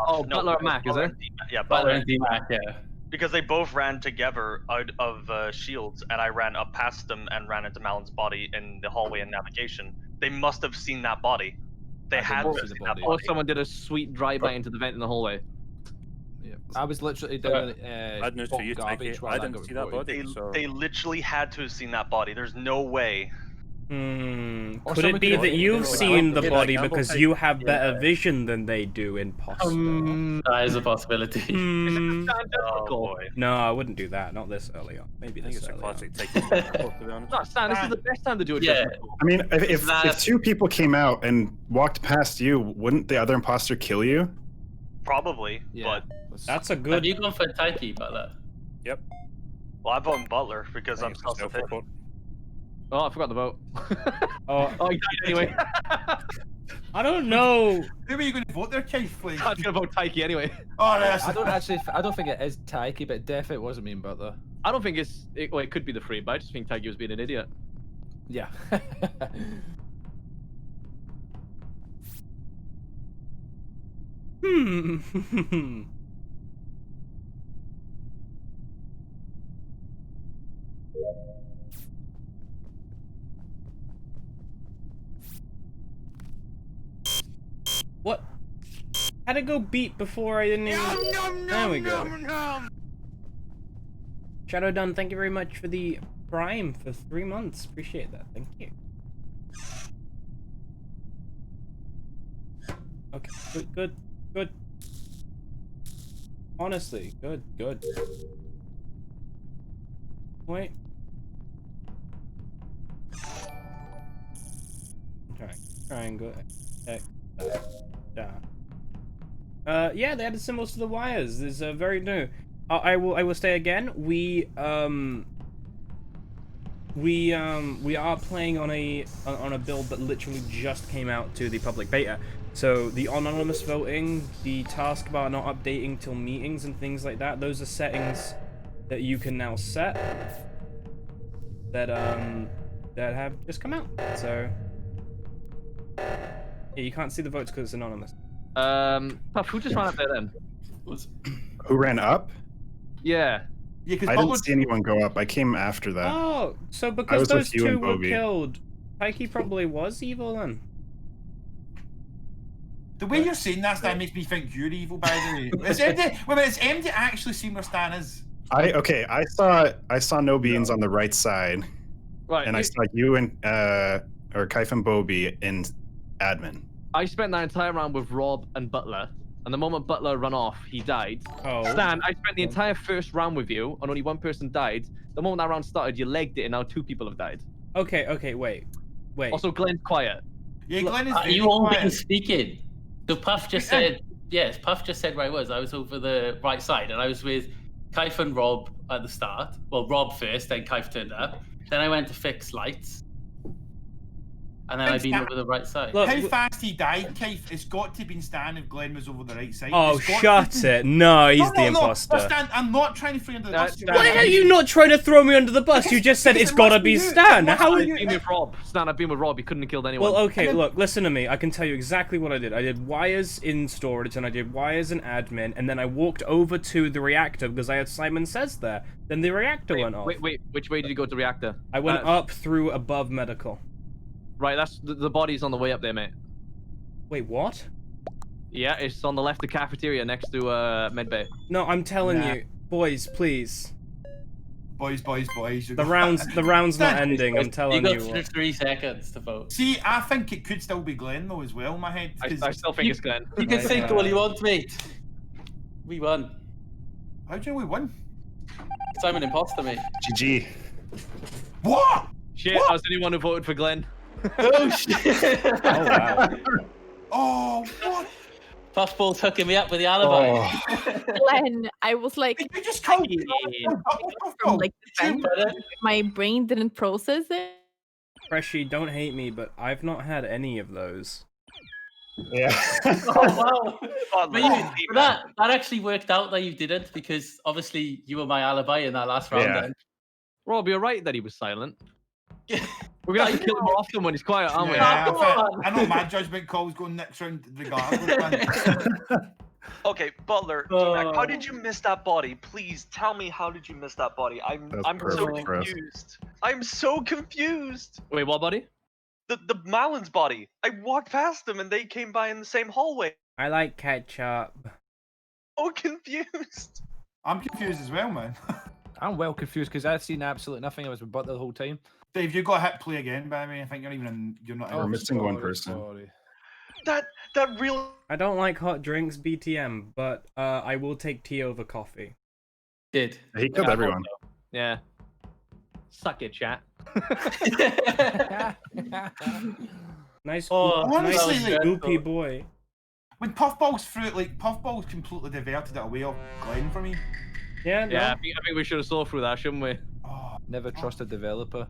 Oh, Butler and Mac, is it? Yeah, Butler and DMAC, yeah. Because they both ran together out of shields, and I ran up past them and ran into Malin's body in the hallway and navigation. They must have seen that body. They had to see that body. Or someone did a sweet drive-by into the vent in the hallway. Yeah. I was literally doing I'd news for you, Taiki. I didn't see that body. They literally had to have seen that body. There's no way. Could it be that you've seen the body because you have better vision than they do, imposter? That is a possibility. Oh boy. No, I wouldn't do that. Not this early on. Maybe this early on. To be honest. No, Stan, this is the best time to do it. Yeah. I mean, if two people came out and walked past you, wouldn't the other imposter kill you? Probably, but that's a good. Have you gone for Taiki, Butler? Yep. Well, I'm voting Butler because I'm self-sufficient. Oh, I forgot the vote. Oh, he died anyway. I don't know. Who are you going to vote there, Keith? Please. I was going to vote Taiki anyway. Oh, I don't think it is Taiki, but definitely wasn't me and Butler. I don't think well, it could be the free, but I just think Taiki was being an idiot. Yeah. What? Had to go beat before I didn't even... There we go. Shadow Dunn, thank you very much for the Prime for 3 months. Appreciate that. Thank you. Okay, good. Honestly, good. Wait. Triangle. X. Yeah, they added symbols to the wires. This is very new. I will say again. We are playing on a build that literally just came out to the public beta. So the anonymous voting, the taskbar not updating till meetings and things like that. Those are settings that you can now set that have just come out. So yeah, you can't see the votes because it's anonymous. Puff, who just ran up there then? Who ran up? Yeah. Yeah, I didn't see anyone go up. I came after that. Oh, so because those two were killed, Taiki probably was evil then. The way you're saying that makes me think you're evil, by the way. Is MD actually seen where Stan is? I saw no beans on the right side. Right. And I saw you and or Kaif and Bobby in admin. I spent that entire round with Rob and Butler, and the moment Butler ran off, he died. Oh. Stan, I spent the entire first round with you, and only one person died. The moment that round started, you legged it, and now 2 people have died. Okay, wait. Also, Glenn's quiet. Yeah, Glenn is you all been speaking. So Puff just said, yes, Puff just said where I was. I was over the right side, and I was with Kaif and Rob at the start. Well, Rob first, then Kaif turned up. Then I went to fix lights. and then I've been over the right side. Look, how fast he died, Keith, it's got to have been Stan if Glenn was over the right side. Oh, shut it. No, he's the imposter. Stan, I'm not trying to throw you under the bus. Why are you not trying to throw me under the bus? You just said it's gotta be Stan. How are you? I've been with Rob. Stan, I've been with Rob. He couldn't have killed anyone. Well, okay, look, listen to me. I can tell you exactly what I did. I did wires in storage, and I did wires in admin, and then I walked over to the reactor because I had Simon Says there. Then the reactor went off. Wait, which way did you go to the reactor? I went up through above medical. Right, that's the body's on the way up there, mate. Wait, what? Yeah, it's on the left of the cafeteria next to medbay. No, I'm telling you, boys, please. Boys. The round's not ending. I'm telling you. You got 3 seconds to vote. See, I think it could still be Glenn though as well. In my head. I still think it's Glenn. You can think all you want, mate. We won. How do you know we won? I'm an imposter, mate. GG. What? Shit, I was the only one who voted for Glenn. Oh shit! Oh wow. Oh what? Puffball's hooking me up with the alibi. Glenn, I was like, you just called from like my brain didn't process it. Freshy, don't hate me, but I've not had any of those. Yeah. Oh wow! But that actually worked out that you didn't, because obviously you were my alibi in that last round. Yeah. Then. Rob, you're right that he was silent. We're gonna have to kill him more often when he's quiet, aren't we? Yeah, I know my judgment call's going next round regardless. Okay, Butler, how did you miss that body? Please tell me, how did you miss that body? I'm so confused. I'm so confused. Wait, what body? The Malins body. I walked past them and they came by in the same hallway. I like ketchup. So confused. I'm confused as well, man. I'm well confused because I've seen absolutely nothing. I was with Butler the whole time. Dave, you got hit play again, by the way. I think you're not. We're missing one person. That real. I don't like hot drinks, BTM, but I will take tea over coffee. Did he killed everyone? Yeah. Suck it, chat. Nice, honestly, nice goopy boy. When Puffball's through it, like Puffball's completely diverted it away off Glenn for me. Yeah, no. Yeah, I think we should have saw through that, shouldn't we? Oh, never trust a developer.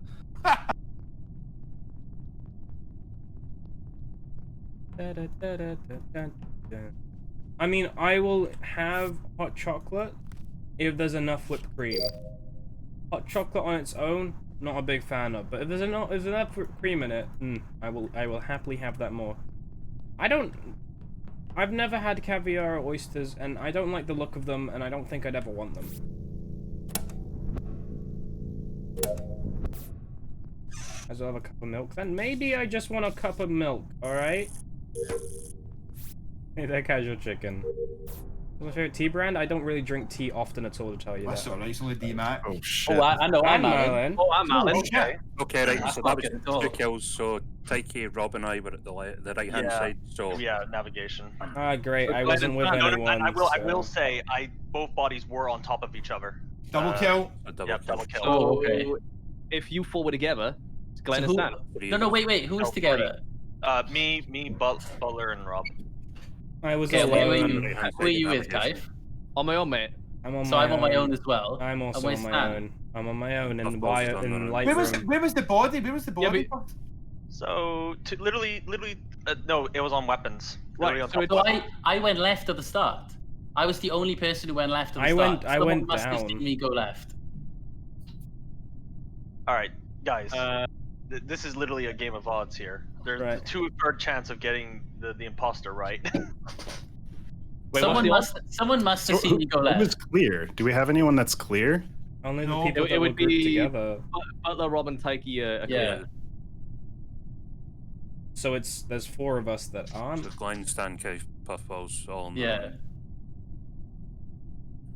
I mean, I will have hot chocolate if there's enough whipped cream. Hot chocolate on its own, not a big fan of. But if there's enough whipped cream in it, I will happily have that more. I've never had caviar or oysters, and I don't like the look of them, and I don't think I'd ever want them. I still have a cup of milk. Then maybe I just want a cup of milk, alright? Hey there, Casual Chicken. What's my favorite tea brand? I don't really drink tea often at all, to tell you that's that. Alright, it's only D-Mac. Oh shit. Oh, I know, I'm Marlon. Oh, I'm Marlon. Okay. Okay, right, so that was 2 kills, so Taiki, Rob and I were at the right-hand side, so... Yeah, navigation. Ah, great, I wasn't with anyone. I will say, both bodies were on top of each other. Double kill? Double kill. Oh, okay. If you four were together, it's Glenn and Stan. No, wait, who was together? Me, Butler, and Rob. I was alone. Who are you with, Kai? On my own, mate. I'm on my own as well. I'm also on my own. I'm on my own in Lightroom. Where was the body? Where was the body? Yeah, so, literally, no, it was on weapons. Right. So I went left at the start. I was the only person who went left at the start. I went must down. have seen me go left. All right, guys. This is literally a game of odds here. There's a 2/3 chance of getting the imposter right. Wait, someone must have seen me go left. Who is clear? Do we have anyone that's clear? Only the people that would be together. Butler, Rob, and Taiki are clear. So there's 4 of us that aren't. So Glenn, Stan, Cave, Puffballs, all on Yeah.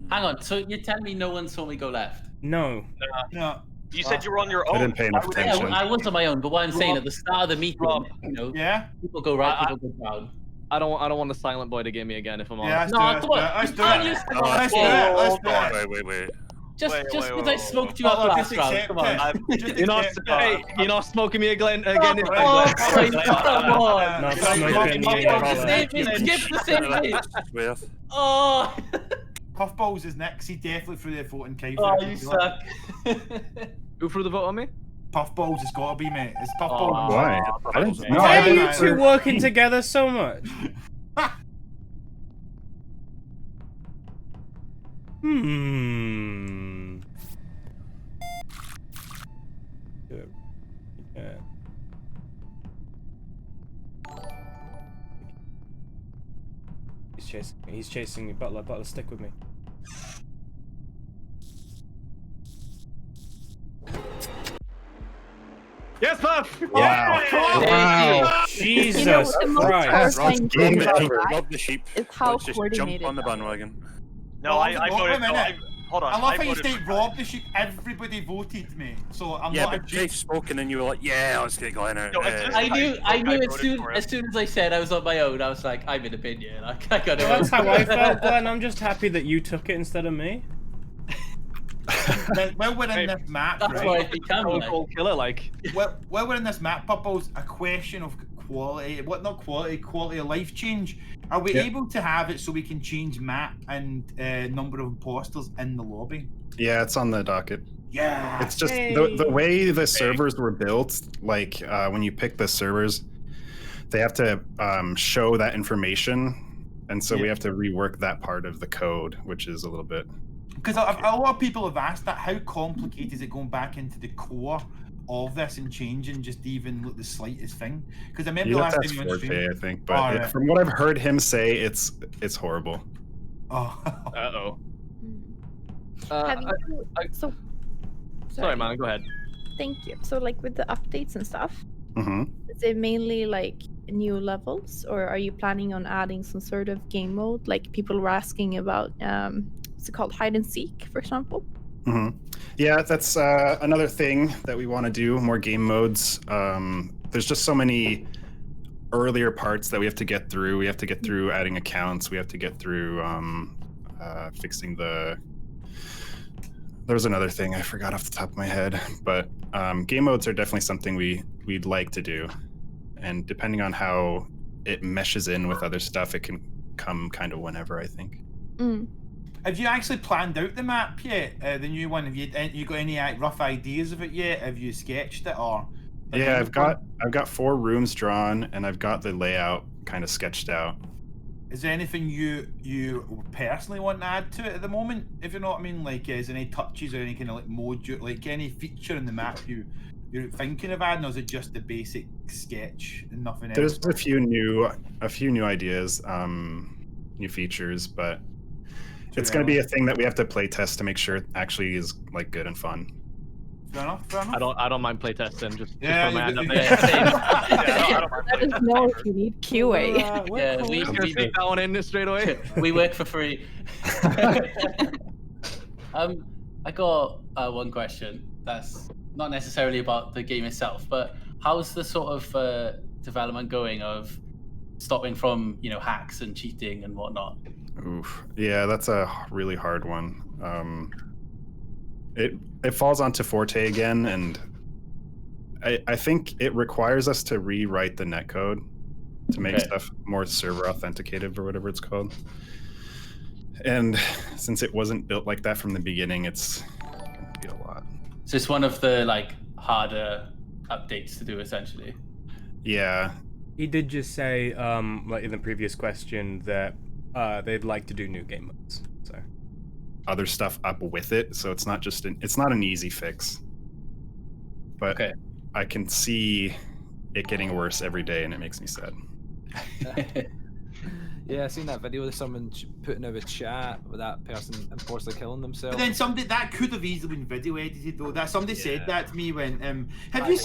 Hang on, so you're telling me no one saw me go left? No. No. You said you were on your own. I didn't pay enough attention. I was on my own, but what I'm saying at the start of the meeting, people go right, people go down. I don't want the silent boy to get me again if I'm honest. No, come on. Let's do it. Wait. Just because I smoked you up last round, come on. You're not smoking me again. Come on. Not smoking me again. Skip the same. Oh. Puffballs is next. He definitely threw their vote in Kai. Oh, you suck. Who threw the vote on me? Puffballs has got to be, mate. It's Puffballs. Why? Why are you two working together so much? Yeah. He's chasing me. Butler, stick with me. Yes, Puff! Wow. Wow. Jesus Christ. Rob the sheep. It's how Let's just coordinated. jump on the bandwagon. No, I voted. Hold on. I love how you voted state rob the sheep. Everybody voted me, so I'm Yeah, not a but sheep. Jake spoke and then you were like, yeah, let's get going out. No, it's just- I knew I as soon as I said I was on my own, I was like, I'm in opinion. I got it. That's how I felt, Glenn. I'm just happy that you took it instead of me. Well, we're in this map, That's right? why I became like. Kill it, like. Well, we're in this map, Purple's a question of quality. What, not quality, quality of life change. Are we able to have it so we can change map and number of imposters in the lobby? Yeah, it's on the docket. Yeah. It's just the way the servers were built, like when you pick the servers, they have to show that information. And so we have to rework that part of the code, which is a little bit... Because a lot of people have asked that, how complicated is it going back into the core of this and changing just even the slightest thing? Because I remember You the have last to time ask you went Forte, stream. I think, but from what I've heard him say, it's horrible. Oh. Uh-oh. Have you, Sorry, man, go ahead. Thank you. So, like, with the updates and stuff, Mm-hmm. is it mainly like new levels, or are you planning on adding some sort of game mode? Like, people were asking about, what's it called, hide and seek, for example? Mm-hmm. Yeah, that's another thing that we want to do, more game modes. There's just so many earlier parts that we have to get through. We have to get through adding accounts. We have to get through fixing the... There was another thing I forgot off the top of my head, but game modes are definitely something we'd like to do. And depending on how it meshes in with other stuff, it can come kind of whenever, I think. Have you actually planned out the map yet? The new one? Have you got any rough ideas of it yet? Have you sketched it or? Yeah, I've got 4 rooms drawn, and I've got the layout kind of sketched out. Is there anything you personally want to add to it at the moment? If you know what I mean, like is there any touches or any kind of like mode, like any feature in the map you're thinking of adding, or is it just the basic sketch and nothing else? There's a few new ideas, new features, but it's going to be a thing that we have to play test to make sure it actually is like good and fun. Fair enough. I don't mind playtesting. Just yeah, for man. Let us know if you need QA. Yeah, we take that one in straight away. We work for free. I got one question. That's not necessarily about the game itself, but how's the sort of development going of stopping from hacks and cheating and whatnot? Oof. Yeah, that's a really hard one. It falls onto Forte again, and I think it requires us to rewrite the netcode to make stuff more server authenticated or whatever it's called. And since it wasn't built like that from the beginning, it's gonna be a lot. So it's one of the harder updates to do essentially. Yeah. He did just say, like in the previous question, that they'd like to do new game modes. So other stuff up with it, so it's not just it's not an easy fix. But I can see it getting worse every day, and it makes me sad. Yeah, I seen that video with someone putting out a chat with that person unfortunately killing themselves. But then somebody that could have easily been video edited though. That somebody said that to me when have you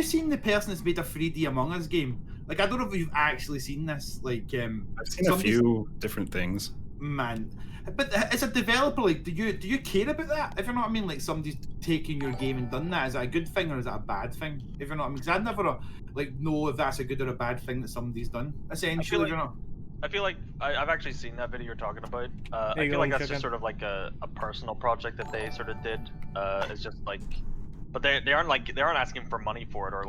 seen the person that's made a 3D Among Us game? Like I don't know if you've actually seen this. Like I've seen a few different things. Man. But as a developer, like, do you care about that? If you know what I mean, like somebody's taking your game and done that, is that a good thing or is that a bad thing? If you know what I mean, because I'd never know if that's a good or a bad thing that somebody's done. Essentially, you know. I feel like I've actually seen that video you're talking about. I feel like that's just sort of like a personal project that they sort of did. It's just like, but they aren't asking for money for it or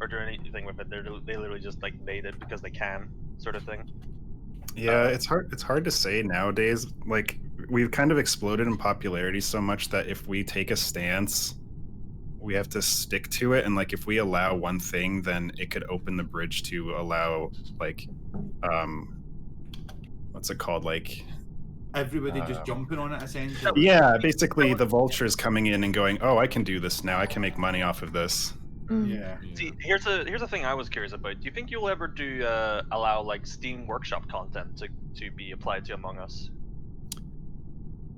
or do anything with it. They literally just like made it because they can, sort of thing. Yeah, it's hard to say nowadays. Like we've kind of exploded in popularity so much that if we take a stance we have to stick to it, and like if we allow one thing, then it could open the bridge to allow like what's it called, like everybody just jumping on it essentially. Yeah, basically the vultures coming in and going, oh, I can do this now, I can make money off of this. Yeah. See, here's a thing I was curious about. Do you think you'll ever do allow like Steam Workshop content to be applied to Among Us?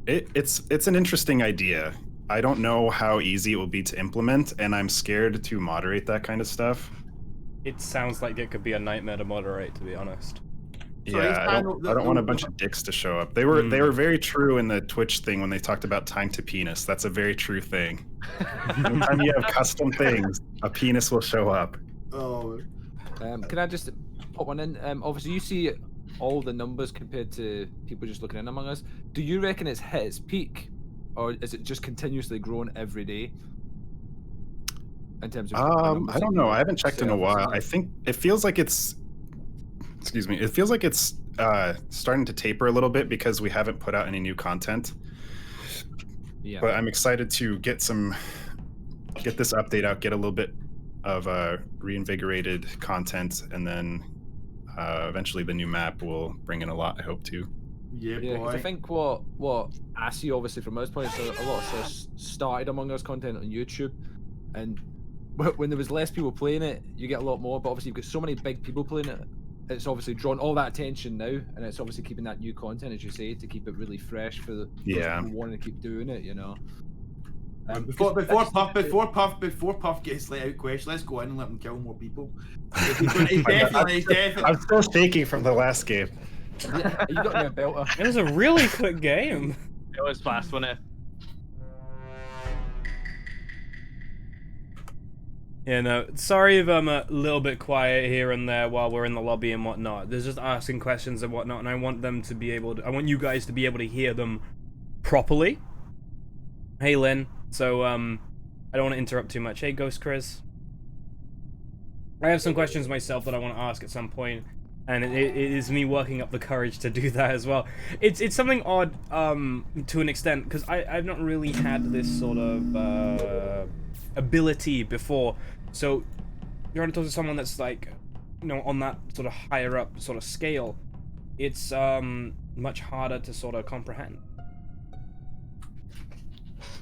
It's an interesting idea. I don't know how easy it will be to implement, and I'm scared to moderate that kind of stuff. It sounds like it could be a nightmare to moderate, to be honest. Yeah, I don't want a bunch of dicks to show up. They were very true in the Twitch thing when they talked about time to penis. That's a very true thing. Anytime you have custom things, a penis will show up. Oh. Can I just put one in? Obviously, you see all the numbers compared to people just looking in Among Us. Do you reckon it's hit its peak, or is it just continuously growing every day? In terms of I don't know. I haven't checked in a while. I think it feels like it's. Excuse me. It feels like it's starting to taper a little bit because we haven't put out any new content. Yeah. But I'm excited to get this update out, get a little bit of reinvigorated content, and then eventually the new map will bring in a lot, I hope to. Yeah, because I think what I see obviously from most points, a lot of stuff started Among Us content on YouTube, and when there was less people playing it, you get a lot more. But obviously you've got so many big people playing it. It's obviously drawn all that attention now, and it's obviously keeping that new content, as you say, to keep it really fresh for the people who want to keep doing it, you know. Before Puff gets let out question, let's go in and let him kill more people. He's definitely. I'm still shaking from the last game. Yeah, you got your belter. It was a really quick game. It was fast, wasn't it? Yeah, no, sorry if I'm a little bit quiet here and there while we're in the lobby and whatnot. There's just asking questions and whatnot, and I want them to be able to, I want you guys to be able to hear them properly. Hey, Lynn. So, I don't want to interrupt too much. Hey, Ghost Chris. I have some questions myself that I want to ask at some point, and it is me working up the courage to do that as well. It's something odd, to an extent, because I've not really had this sort of, ability before. So you're going to talk to someone that's like, you know, on that sort of higher up sort of scale. It's much harder to sort of comprehend.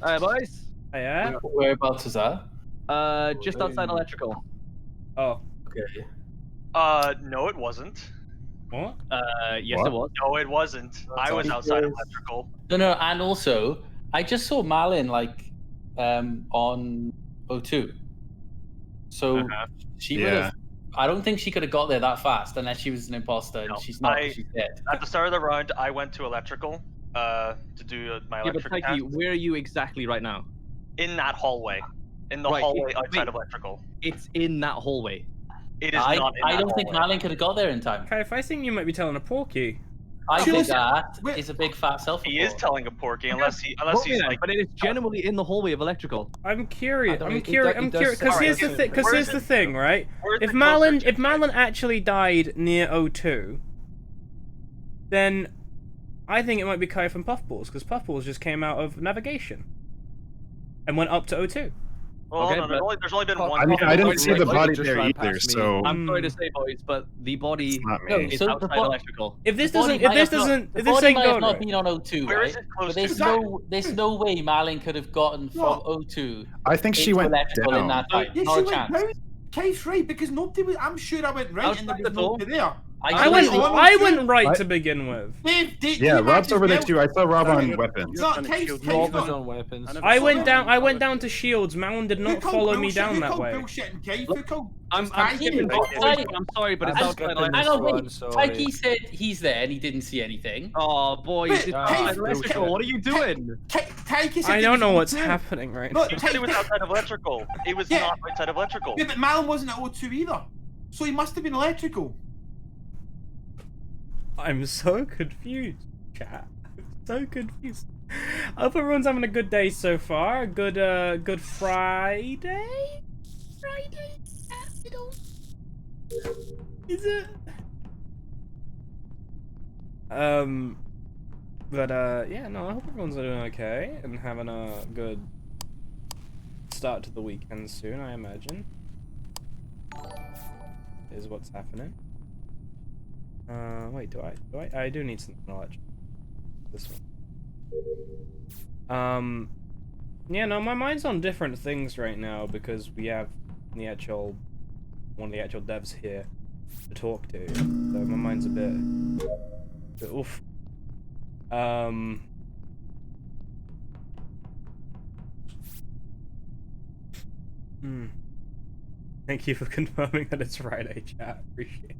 Alright, boys. Yeah. Whereabouts is that? Just outside electrical. Oh. Okay. No, it wasn't. What? Yes, it was. No, it wasn't. I was outside electrical. No, and also I just saw Malin like on O2. So she would have. I don't think she could have got there that fast unless she was an imposter, and she's not. She's dead. At the start of the round, I went to electrical to do my electric but Taiki, where are you exactly right now? In that hallway. In the hallway outside of electrical. It's in that hallway. It is not in I don't that think hallway. Malin could have got there in time. Kai, if I think you might be telling a porky. I think that is a big fat self-report. He is telling a porky unless he's like. But it is genuinely in the hallway of electrical. I'm curious. I'm curious. Because here's the thing. Because here's the thing, right? If the Malin actually died near O2, then I think it might be Kai from Puffballs, because Puffballs just came out of navigation and went up to O2. Well, okay, no, there's only been one. I didn't see the body there either, so I'm sorry to say, boys, but the body is outside electrical. If this body doesn't have not been on O2, Where right? is it close But there's no way Malin could have gotten from O2. I think she into went electrical down. in that time. Yeah, Not she a went chance. down. Kai's right, because nobody was. I'm sure I went right and there was nobody there. I went right to begin with. Yeah, Rob's over there too. I saw Rob on weapons. Rob was on weapons. I went down to shields. Malin did not follow me down that way. I'm sorry, but it's outside Hang electrical. on, wait. Taiki said he's there and he didn't see anything. Oh, boys, it's outside electrical. What are you doing? I don't know what's happening right now. He said it was outside of electrical. It was not outside of electrical. Yeah, but Malin wasn't at O2 either. So he must have been electrical. I'm so confused, chat. I'm so confused. I hope everyone's having a good day so far. Good Friday? Friday? Is it? But, yeah, no, I hope everyone's doing okay and having a good start to the weekend soon, I imagine. Is what's happening. Wait, do I do need some knowledge. This one. Yeah, no, my mind's on different things right now because we have one of the actual devs here to talk to. So my mind's a bit oof. Thank you for confirming that it's Friday, chat. Appreciate it.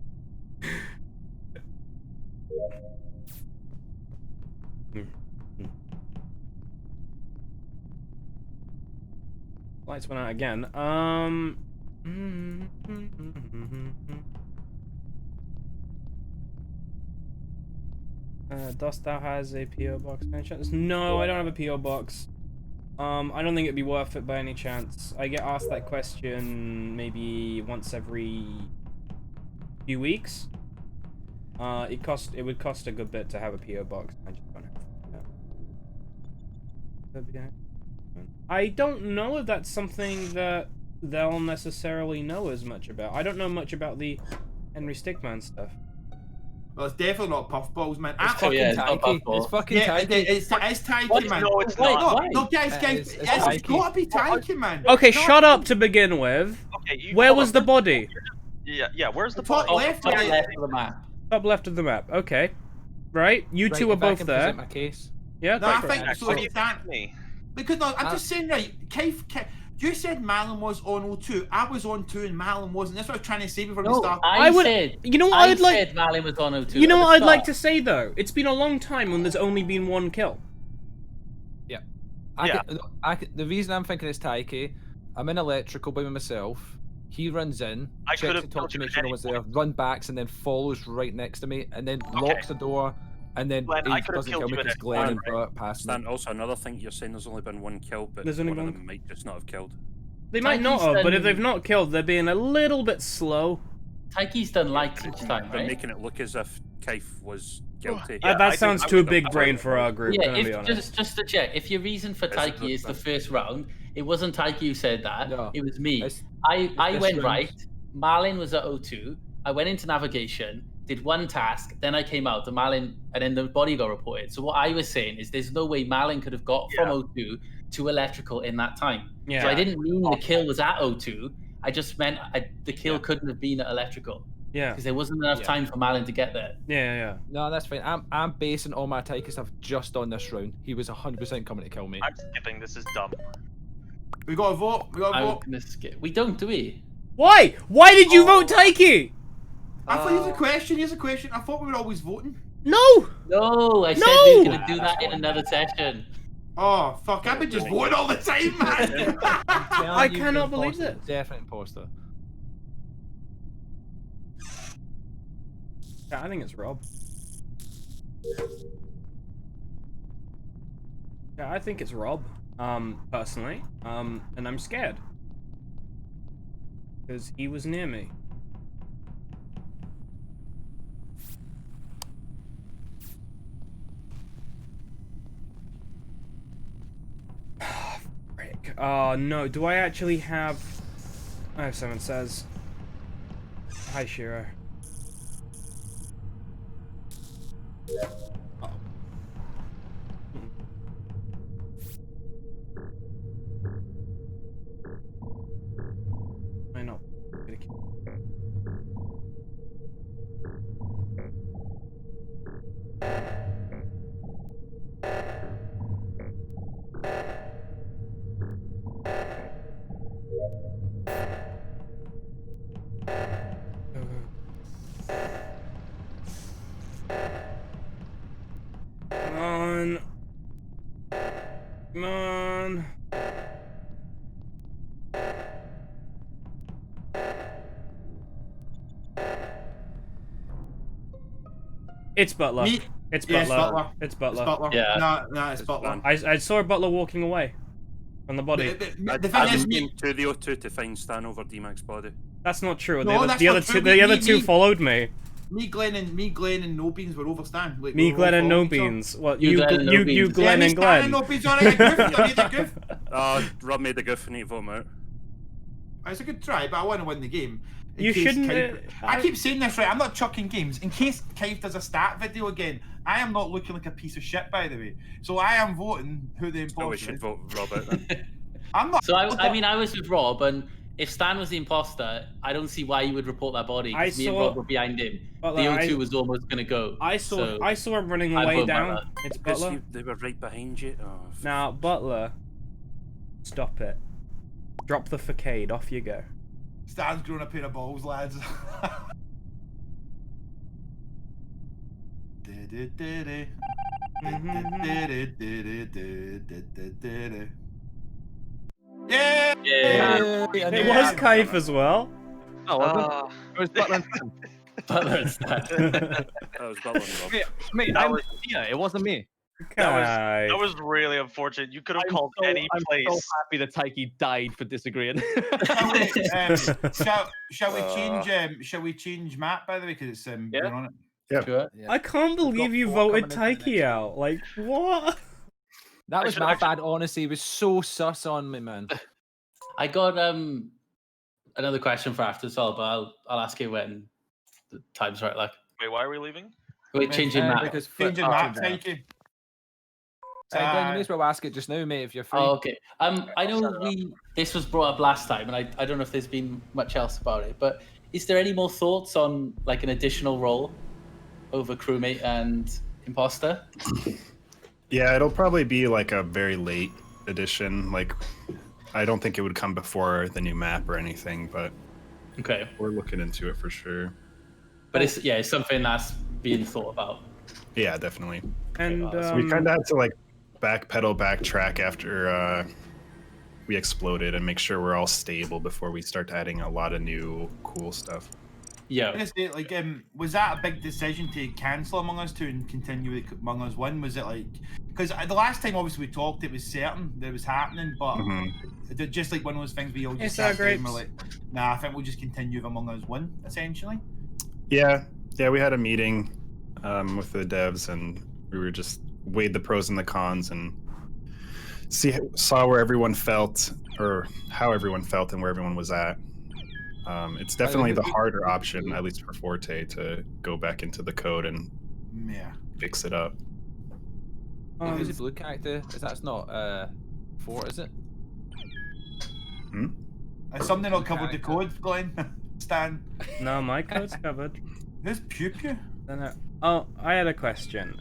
Lights went out again. Dostal has a PO box. Any chance? No, I don't have a PO box. I don't think it'd be worth it by any chance. I get asked that question maybe once every few weeks. It would cost a good bit to have a PO box. I just don't have it. I don't know if that's something that they'll necessarily know as much about. I don't know much about the Henry Stickman stuff. Well, it's definitely not puffballs, man. It's fucking tacky. It's tacky, man. No, it's not. No, guys, it's got to be tacky, man. Okay, shut up to begin with. Okay, where was the body? Yeah, where's the top body? left, Top left of the map. Top left of the map. Okay. Right, you two are both there. My case. Yeah, no, I think so. What do you think me? Because no, I'm just saying, right, Keith, you said Malin was on 02. I was on 2 and Malin wasn't. That's what I was trying to say before we started. I said, you know what I'd like. said Malin was on 02. You know what I'd like to say though? It's been a long time when there's only been one kill. Yeah. The reason I'm thinking it's Taiki, I'm in electrical by myself. He runs in, checks the top to make sure no one's there, run backs, and then follows right next to me, and then locks the door. And then Glenn, he doesn't kill me because Glenn and Bert passed me. And also another thing, you're saying there's only been one kill, but There's only one one. of them might just not have killed. They might not have, but if they've not killed, they're being a little bit slow. Taiki's done lights each time, They're right? making it look as if Keith was guilty. That sounds too big brain for our group. Yeah, just to check, if your reason for Taiki is the first round, it wasn't Taiki who said that, it was me. I went right, Malin was at 02, I went into navigation, did one task, then I came out, and then the body got reported. So what I was saying is there's no way Malin could have got from 02 to electrical in that time. Yeah. So I didn't mean the kill was at 02, I just meant the kill couldn't have been at electrical. Yeah. Because there wasn't enough time for Malin to get there. Yeah. No, that's fine. I'm basing all my Taiki stuff just on this round. He was 100% coming to kill me. I'm skipping, this is dumb. We got to vote. We don't, do we? Why? Why did you vote Taiki? I thought here's a question. I thought we were always voting. No! No, I said we were going to do that in another session. Oh, fuck, I've been just voting all the time, man. I cannot believe this. Definite imposter. Yeah, I think it's Rob. Yeah, I think it's Rob, personally. And I'm scared. Because he was near me. Frick. Oh no, do I actually have... Oh, someone says. Hi, Shiro. Oh. I know. Come on. It's Butler. It's Butler. It's Butler. Yeah. No, it's Butler. I saw Butler walking away from the body. The thing is, to the O2 to find Stan over D-Mac's body. That's not true. No, the other two followed me. Me, Glenn, and No Beans were over Stan. Like, me, Glenn, and No Beans. What you, Glenn, and Glenn? No Beans, I made the goof. Oh, Rob made the goof and he vote him out. It's a good try, but I want to win the game. You shouldn't. I keep saying this, right? I'm not chucking games. In case Kive does a stat video again, I am not looking like a piece of shit, by the way. So I am voting who the imposter is. We should vote Rob out then. I'm not. So I mean, I was with Rob, and if Stan was the imposter, I don't see why you would report that body. Because me and Rob were behind him. Butler, the O2 was almost gonna go. I saw him running away down. It's Butler. They were right behind you. Oh, now, Butler, stop it. Drop the facade. Off you go. Stan's grown a pair of balls, lads. Yeah! It was Kive as well. Oh, it was Butler and Stan. Butler and Stan. That was Butler and Rob. Mate, I was here. It wasn't me. That was really unfortunate. You could have called any place. I'm so happy that Taiki died for disagreeing. Shall we change map, by the way, because it's been on it. Yeah. Sure. I can't believe you voted Taiki out. Like, what? That was my bad, honestly. He was so sus on me, man. I got another question for after as well, but I'll ask you when the time's right. Like, wait, why are we leaving? We're changing map. Because changing map, thank you. Glenn, you may as well ask it just now, mate, if you're free. Oh, okay. I know this was brought up last time, and I don't know if there's been much else about it, but is there any more thoughts on like an additional role over crewmate and imposter? Yeah, it'll probably be like a very late edition. Like, I don't think it would come before the new map or anything, but okay, we're looking into it for sure. But it's something that's being thought about. Yeah, definitely. And so we kind of had to like backtrack after we exploded and make sure we're all stable before we start adding a lot of new cool stuff. Yeah. Like, was that a big decision to cancel Among Us 2 and continue with Among Us 1? Was it like, because the last time obviously we talked, it was certain that it was happening, but just like one of those things we all just sat down and we're like, nah, I think we'll just continue with Among Us 1 essentially. Yeah, we had a meeting with the devs and we were just weighed the pros and the cons and saw where everyone felt or how everyone felt and where everyone was at. It's definitely the harder option, at least for Forte, to go back into the code and fix it up. Who's the blue character? That's not 4, is it? Has something not covered the code, Glenn? Stan? No, my code's covered. Who's Pew Pew? Oh, I had a question.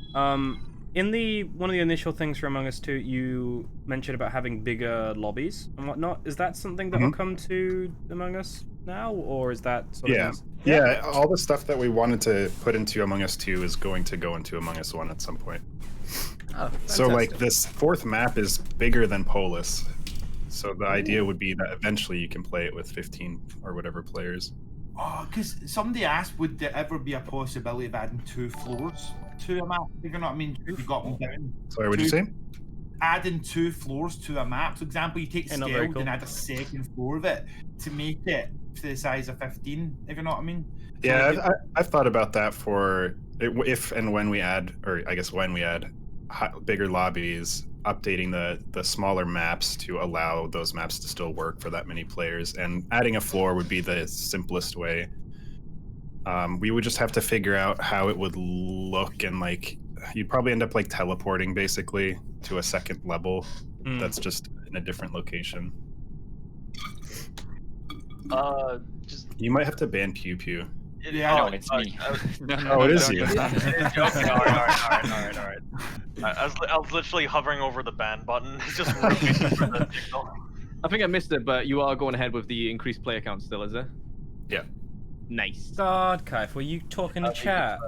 In one of the initial things for Among Us 2, you mentioned about having bigger lobbies and whatnot. Is that something that will come to Among Us now, or is that sort of yeah, all the stuff that we wanted to put into Among Us 2 is going to go into Among Us 1 at some point. Oh, so like this 4th map is bigger than Polis. So the idea would be that eventually you can play it with 15 or whatever players. Oh, because somebody asked, would there ever be a possibility of adding 2 floors to a map? You know what I mean? You got them down. Sorry, what did you say? Adding 2 floors to a map. For example, you take Scaled and add a second floor of it to make it to the size of 15, if you know what I mean. So yeah, like I've thought about that for if and when we add, or I guess when we add bigger lobbies, updating the smaller maps to allow those maps to still work for that many players, and adding a floor would be the simplest way. We would just have to figure out how it would look, and like you'd probably end up like teleporting basically to a second level that's just in a different location. You might have to ban Pew Pew. Yeah, it's me. Oh, it is you. Okay, all right. I was literally hovering over the ban button. Just I think I missed it, but you are going ahead with the increased player count still, is it? Yeah. Nice. God, Kive, were you talking to chat?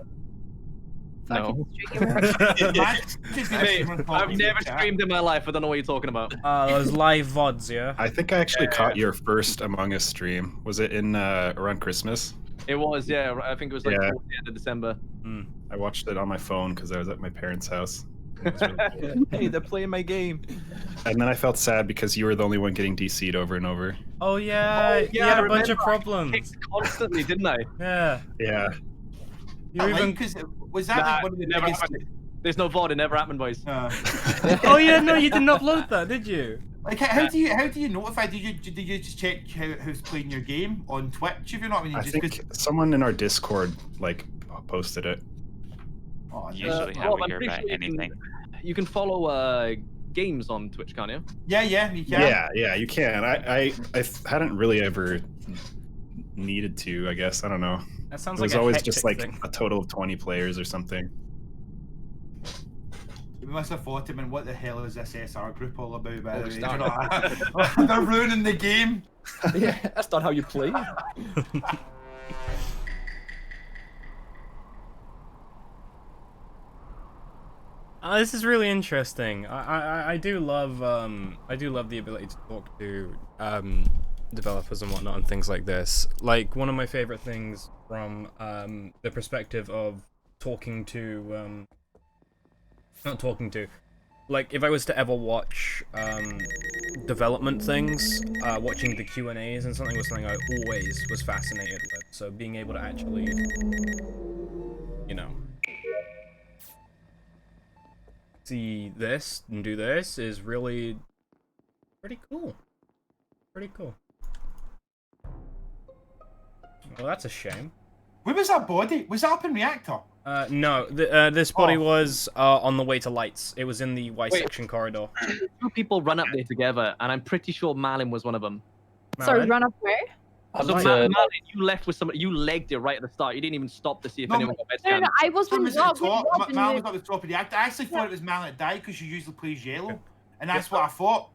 No. I've never streamed in my life. I don't know what you're talking about. Those live VODs, yeah? I think I actually caught your first Among Us stream. Was it in around Christmas? It was, yeah. I think it was like towards the end of December. I watched it on my phone because I was at my parents' house. Really cool. Hey, they're playing my game. And then I felt sad because you were the only one getting DC'd over and over. Oh yeah, you had a bunch of problems. Constantly, didn't I? Yeah. Yeah. Was that like one of the biggest? There's no VOD. It never happened, boys. Oh yeah, no, you didn't upload that, did you? Like, how do you notify? Did you just check who's playing your game on Twitch? If you're not, I think someone in our Discord like posted it. Oh, usually how we hear about anything. You can follow games on Twitch, can't you? Yeah, you can. Yeah, you can. I hadn't really ever needed to. I guess I don't know. That sounds it was like always just like thing. a total of 20 players or something. We must have thought him, and what the hell is this SR group all about? By the way, they're ruining the game. Yeah, that's not how you play. This is really interesting. I do love the ability to talk to developers and whatnot and things like this. Like one of my favorite things from the perspective of talking to like if I was to ever watch development things, watching the Q&As and something was something I always was fascinated with. So being able to actually, you know, see this and do this is really pretty cool. Pretty cool. Well, that's a shame. Where was that body? Was that up in reactor? No. This body was on the way to lights. It was in the Y section corridor. Two people run up there together, and I'm pretty sure Malin was one of them. Sorry, run up where? So Malin, you left with somebody. You legged it right at the start. You didn't even stop to see if anyone got med No, I was with Rob. Malin was at the top of the reactor. I actually thought it was Malin that died because she usually plays yellow, and that's what I thought.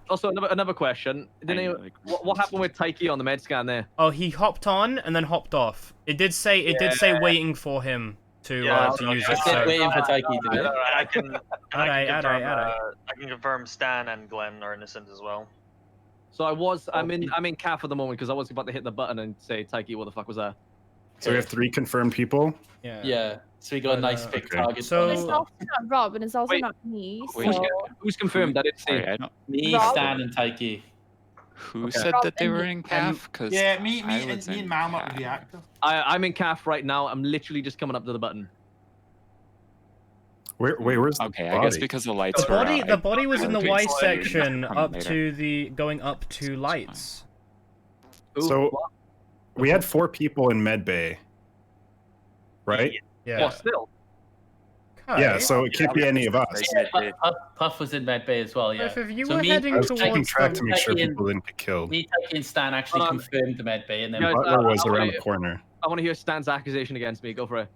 Also, another question. What happened with Taiki on the med scan there? Oh, he hopped on and then hopped off. It did say waiting for him to use it. So. Waiting for Taiki to do it. I can confirm Stan and Glenn are innocent as well. So I'm in CAF at the moment because I was about to hit the button and say Taiki, what the fuck was that? So we have 3 confirmed people. Yeah. So we got a nice big target. So it's also not Rob, and it's also not me. So... Who's confirmed? I didn't say. Me, Rob? Stan, and Taiki. Who said that they were in CAF? Yeah, me and Malin up the reactor. I'm in CAF right now. I'm literally just coming up to the button. Where's the okay, body? I guess because the lights were the body was in the Y section going up to lights. So we had 4 people in med bay, right? Yeah. Oh, still. Yeah, so it can't be any of us. Puff was in med bay as well, yeah. If you so were heading I was towards keeping track to make sure people didn't get killed. Me, Taiki, and Stan actually confirmed the med bay, and then Butler was around the corner. I want to hear Stan's accusation against me. Go for it.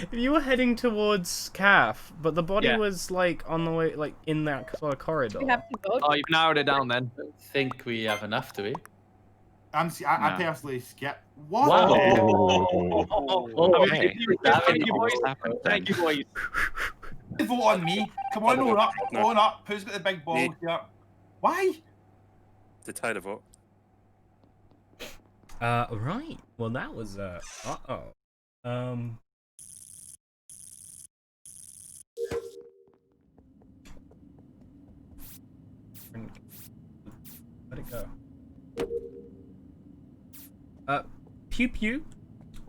If you were heading towards CAF, but the body was like on the way, like in that sort of corridor. We have to vote. Oh, you've narrowed it down then. I don't think we have enough, do we? I personally skip. What? Wow. Okay. Thank you, boys. Vote on me. Come on, own up. Own up. Who's got the big balls here? Why? The title vote. Right. Well, that was Let it go. Pew Pew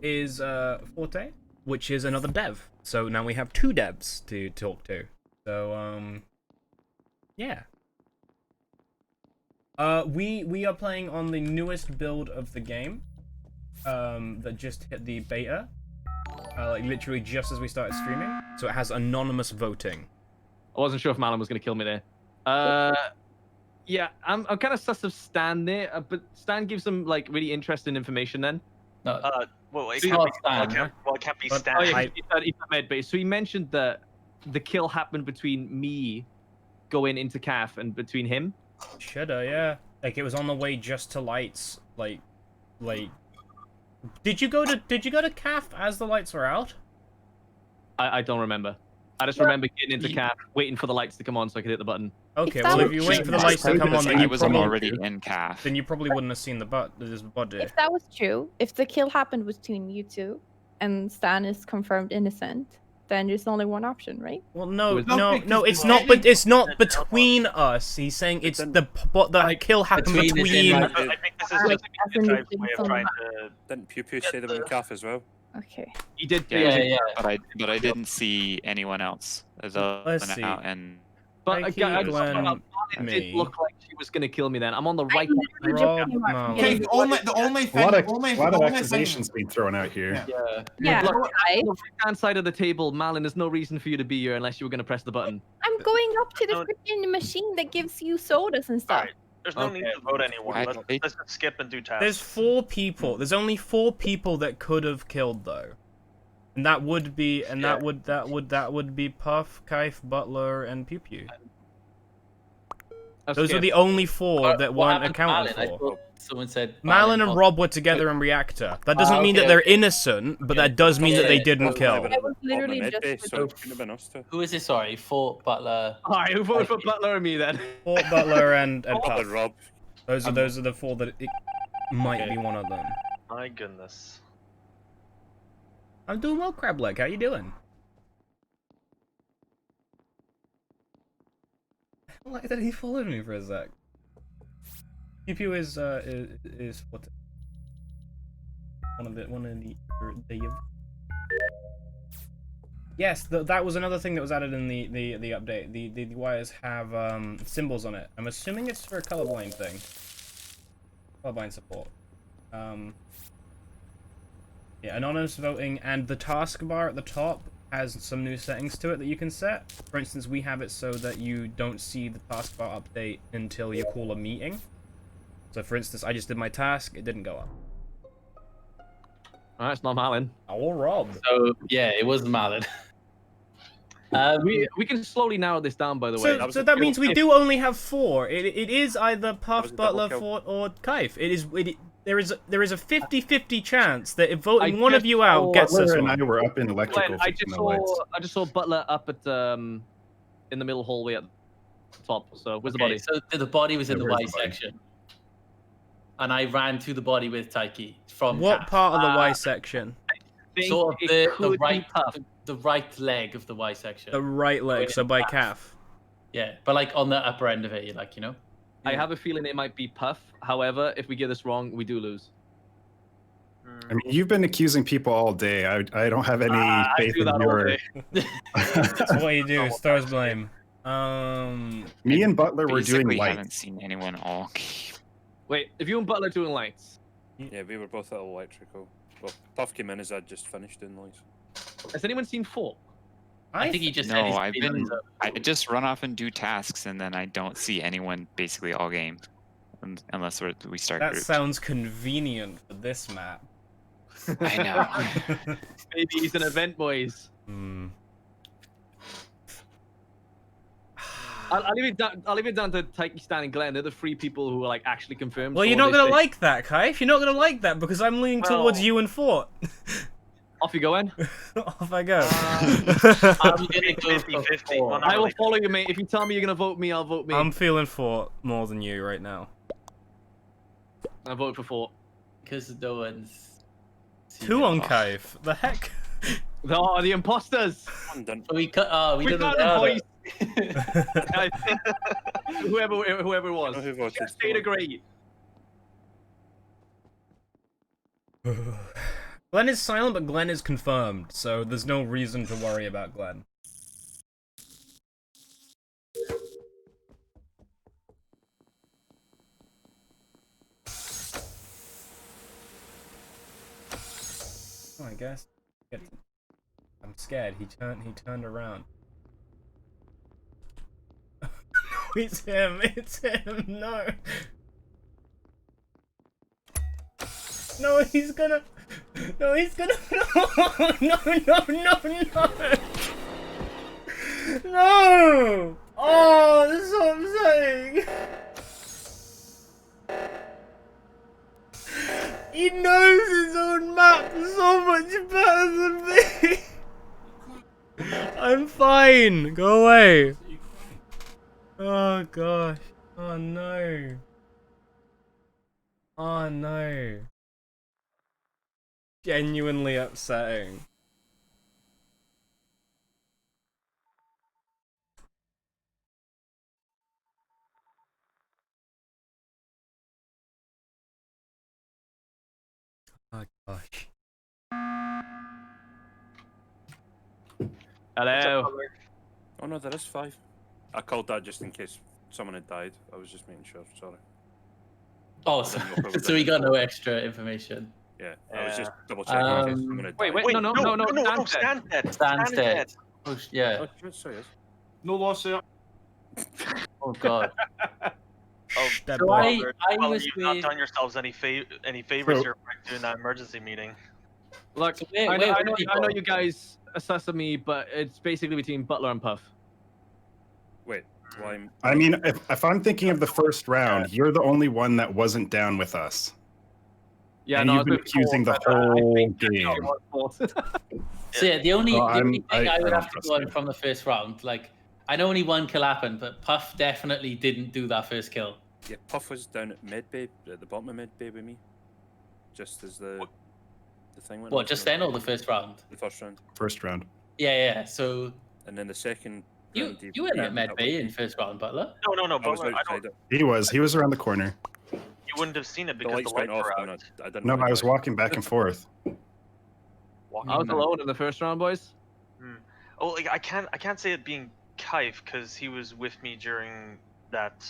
is Forte, which is another dev. So now we have 2 devs to talk to. So yeah. We are playing on the newest build of the game. That just hit the beta. Like literally just as we started streaming. So it has anonymous voting. I wasn't sure if Malin was gonna kill me there. Yeah, I'm kind of sus of Stan there, but Stan gives some like really interesting information then. No, well, it can't be Stan. Well, it can't be Stan. Oh yeah, he's med base. So he mentioned that the kill happened between me going into CAF and between him. Shoulda, yeah. Like it was on the way just to lights. Like. Did you go to CAF as the lights were out? I don't remember. I just remember getting into CAF, waiting for the lights to come on so I could hit the button. Okay, well if you wait for the lights to come on, then I you was probably already in CAF. Then you probably wouldn't have seen the body. If that was true, if the kill happened between you 2, and Stan is confirmed innocent, then there's only one option, right? Well, no, it's not. But it's not between us. He's saying it's the kill happened between. I think this is just a way of trying to. Didn't Pew Pew say they were in CAF as well? Okay. He did. Yeah. But I didn't see anyone else. Let's see. And But again, Glenn, it did look like she was gonna kill me. Then I'm on the right. Rob, Okay, the only a lot of accusations being thrown out here. Yeah. Look, on the right-hand side of the table, Malin, there's no reason for you to be here unless you were gonna press the button. I'm going up to the freaking machine that gives you sodas and stuff. Alright, there's no need to vote anyone. Let's just skip and do tasks. There's 4 people. There's only 4 people that could have killed though. And that would be that would be Puff, Kaif, Butler, and Pew Pew. Those are the only 4 that weren't accounted for. Someone said Malin and Rob were together in Reactor. That doesn't mean that they're innocent, but that does mean that they didn't kill. I was literally just. Who is it? Sorry, Fort Butler. Alright, who voted for Butler and me then? Fort Butler and Puff. Rob. Those are the 4 that it might be one of them. My goodness. I'm doing well, Crableg. How you doing? I like that he followed me for a sec. Pew Pew is what? One of the Yes, that was another thing that was added in the update. The wires have symbols on it. I'm assuming it's for a colorblind thing. Colorblind support. Yeah, anonymous voting, and the taskbar at the top has some new settings to it that you can set. For instance, we have it so that you don't see the taskbar update until you call a meeting. So for instance, I just did my task, it didn't go up. Alright, it's not Malin. Oh, Rob. So, yeah, it was Malin. We can slowly narrow this down, by the way. So that means we do only have 4. It is either Puff, Butler, Fort, or Kaif. There is a 50-50 chance that if voting one of you out gets this one. I were up in electrical. I just saw Butler up at in the middle hallway at the top. So where's the body? So the body was in the Y section, and I ran to the body with Taiki from. What part of the Y section? Sort of the right leg of the Y section. The right leg, so by calf. Yeah, but like on the upper end of it, like, you know. I have a feeling it might be Puff. However, if we get this wrong, we do lose. I mean, you've been accusing people all day. I don't have any faith in your. That's what you do. Stars blame. Me and Butler were doing lights. I haven't seen anyone all game. Wait, if you and Butler doing lights? Yeah, we were both at electrical. Well, Puff came in as I'd just finished doing lights. Has anyone seen Fort? I think he just no. I just run off and do tasks, and then I don't see anyone basically all game, unless we start. That groups. sounds convenient for this map. I know. Maybe he's an event, boys. I'll leave it down to Taiki, Stan, and Glenn. They're the 3 people who are like actually confirmed. Well, you're not gonna like that, Kaif. You're not gonna like that because I'm leaning towards you and Fort. Off you go, in. Off I go. I'm gonna go 50-50. I will follow you, mate. If you tell me you're gonna vote me, I'll vote me. I'm feeling Fort more than you right now. I vote for Fort. Because no one's. 2 on Kaif. The heck? Oh, the imposters. I'm done. We cut. We got didn't. boys. whoever it was. Who voted? Stayed agree. Glenn is silent, but Glenn is confirmed, so there's no reason to worry about Glenn. Oh, I guess. I'm scared. He turned around. No, it's him. It's him. No. No, he's gonna. No, he's gonna. No, no, no, no, no. No. Oh, this is what I'm saying. He knows his own map so much better than me. I'm fine. Go away. Oh gosh. Oh no. Oh no. Genuinely upsetting. Oh gosh. Hello. Oh no, there is 5. I called that just in case someone had died. I was just making sure. Sorry. Oh, so we got no extra information. Yeah, I was just double checking in case someone had died. Wait, no, Stan's dead. Stan's dead. Oh, yeah. Oh, sorry, yes. No loss there. Oh god. Oh, so I was you've not done yourselves any favors here during that emergency meeting. Look, So I know you guys assessing me, but it's basically between Butler and Puff. Wait, why? I mean, if I'm thinking of the first round, you're the only one that wasn't down with us. Yeah, and no, you've been accusing the whole game. So yeah, the only thing I would have to go on from the first round, like, I know only 1 kill happened, but Puff definitely didn't do that first kill. Yeah, Puff was down at mid bay, at the bottom of mid bay with me, just as the thing went. What, just then or the first round? The first round. First round. Yeah. So. And then the second. You were at mid bay in first round, Butler. No. Butler, He was around the corner. You wouldn't have seen it because the lights went off. I didn't. No, I was walking back and forth. I was alone in the first round, boys. Oh, like I can't say it being Kaif because he was with me during that.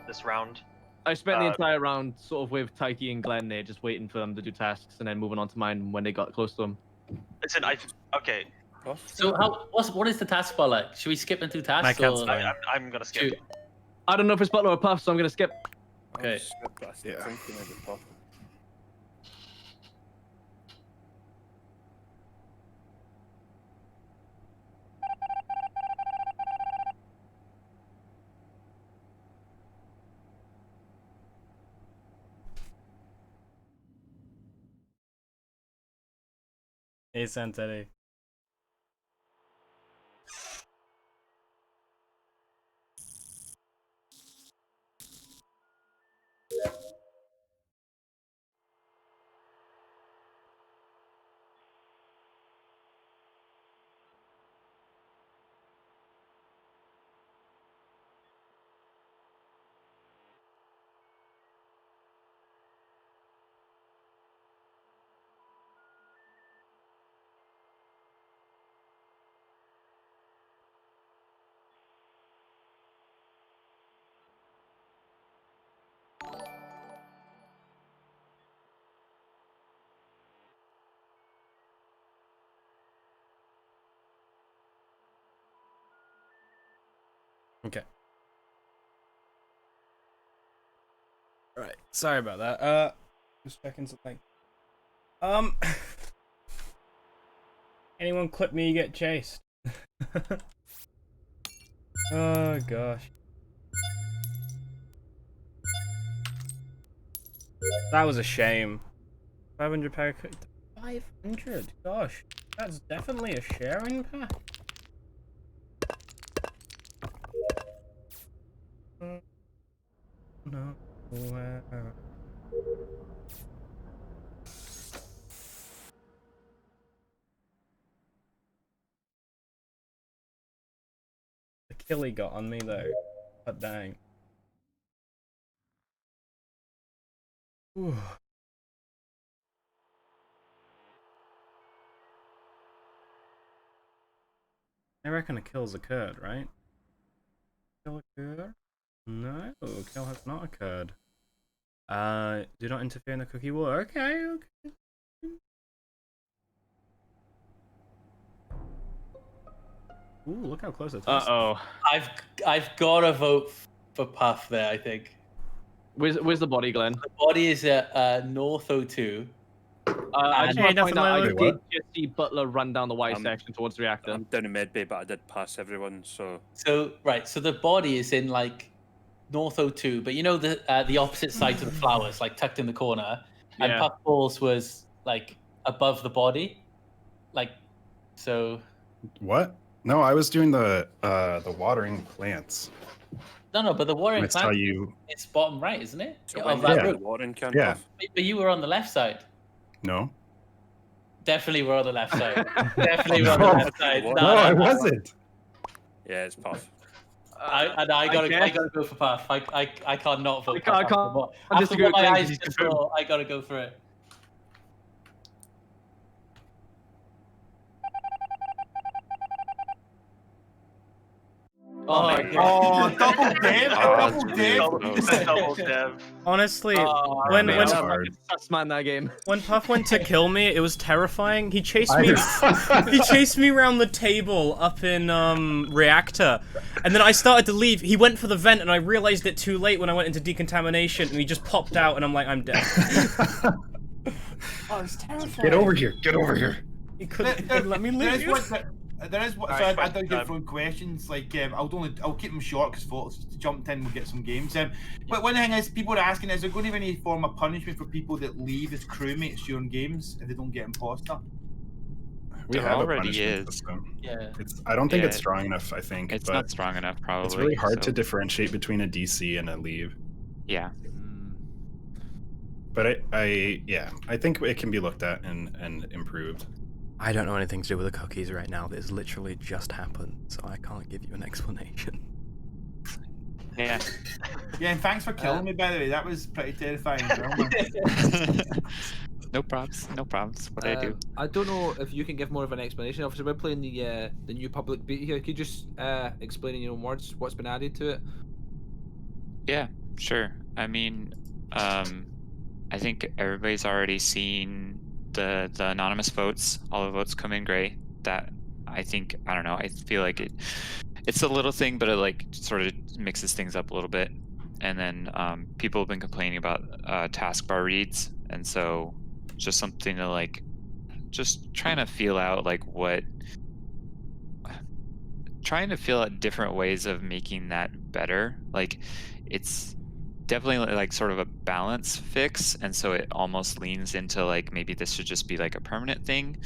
This round. I spent the entire round sort of with Taiki and Glenn there, just waiting for them to do tasks and then moving on to mine when they got close to them. Listen, okay. So what is the task bar like? Should we skip into tasks? I'm gonna skip. Shoot. I don't know if it's Butler or Puff, so I'm gonna skip. Okay. Yeah. Hey, Santeri. Okay. Right. Sorry about that. Just checking something. Anyone clip me, you get chased. Oh gosh. That was a shame. 500 pack. 500? Gosh. That's definitely a sharing pack. No. The kill he got on me though. But dang. Whew. I reckon a kill's occurred, right? Kill occurred? No, kill has not occurred. Do not interfere in the cookie war. Okay. Ooh, look how close it is. Uh-oh. I've got to vote for Puff there, I think. Where's the body, Glenn? The body is at North O2. I just want to point out, I did just see Butler run down the Y section towards the reactor. I'm down in medbay, but I did pass everyone, so... So the body is in, like, North O2, but you know the opposite side to the flowers, like, tucked in the corner, and Puffballs was, like, above the body, like, so... What? No, I was doing the watering plants. No, but the watering That's plant, how you... it's bottom right, isn't it? So the watering can yeah. But you were on the left side. No. Definitely were on the left side. Definitely were on the left side. No, I wasn't. Yeah, it's Puff. I gotta go for Puff. I can't not vote. I can't. After what my eyes just saw, I gotta go for it. Oh, double dev! Double dev. Honestly, when man that game. When Puff went to kill me, it was terrifying. He chased me. He chased me around the table up in reactor, and then I started to leave. He went for the vent, and I realized it too late when I went into decontamination, and he just popped out, and I'm like, I'm dead. Oh, it's terrifying. Get over here! Get over here! He couldn't let me leave. There is what. So I don't get through questions. Like I'll keep them short because folks jumped in. We'll get some games. But one thing is, people are asking: is there going to be any form of punishment for people that leave as crewmates during games if they don't get imposter? We There have already a is. Yeah. I don't think it's strong enough. I think it's but not strong enough. Probably. It's really hard to differentiate between a DC and a leave. Yeah. But I think it can be looked at and improved. I don't know anything to do with the cookies right now. This literally just happened, so I can't give you an explanation. Yeah. Yeah, and thanks for killing me, by the way. That was pretty terrifying. No problems. No problems. What do I do? I don't know if you can give more of an explanation. Obviously, we're playing the new public beat here. Could you just explain in your own words what's been added to it? Yeah, sure. I mean, I think everybody's already seen the anonymous votes. All the votes come in gray. That I think, I don't know, I feel like it's a little thing, but it like sort of mixes things up a little bit. And then people have been complaining about taskbar reads, and so just something to like, just trying to feel out different ways of making that better. Like, it's definitely like sort of a balance fix, and so it almost leans into like maybe this should just be like a permanent thing,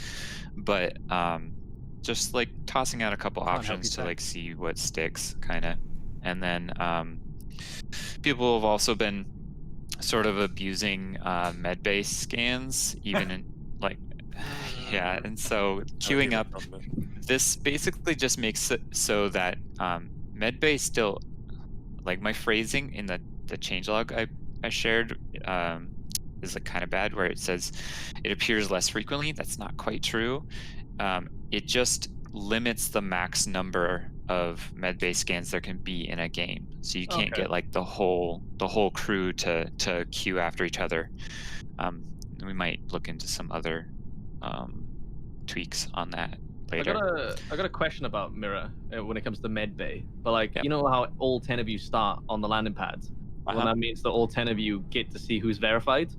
but just like tossing out a couple options to like see what sticks, kind of. And then people have also been sort of abusing medbase scans, even in like and so queuing up, this basically just makes it so that medbase still, like, my phrasing in the changelog I shared is like kind of bad, where it says it appears less frequently. That's not quite true. It just limits the max number of medbase scans there can be in a game, so you can't get like the whole crew to queue after each other. We might look into some other tweaks on that later. I got a question about Mirror when it comes to medbay, but like, you know how all 10 of you start on the landing pads? Well, that means that all 10 of you get to see who's verified.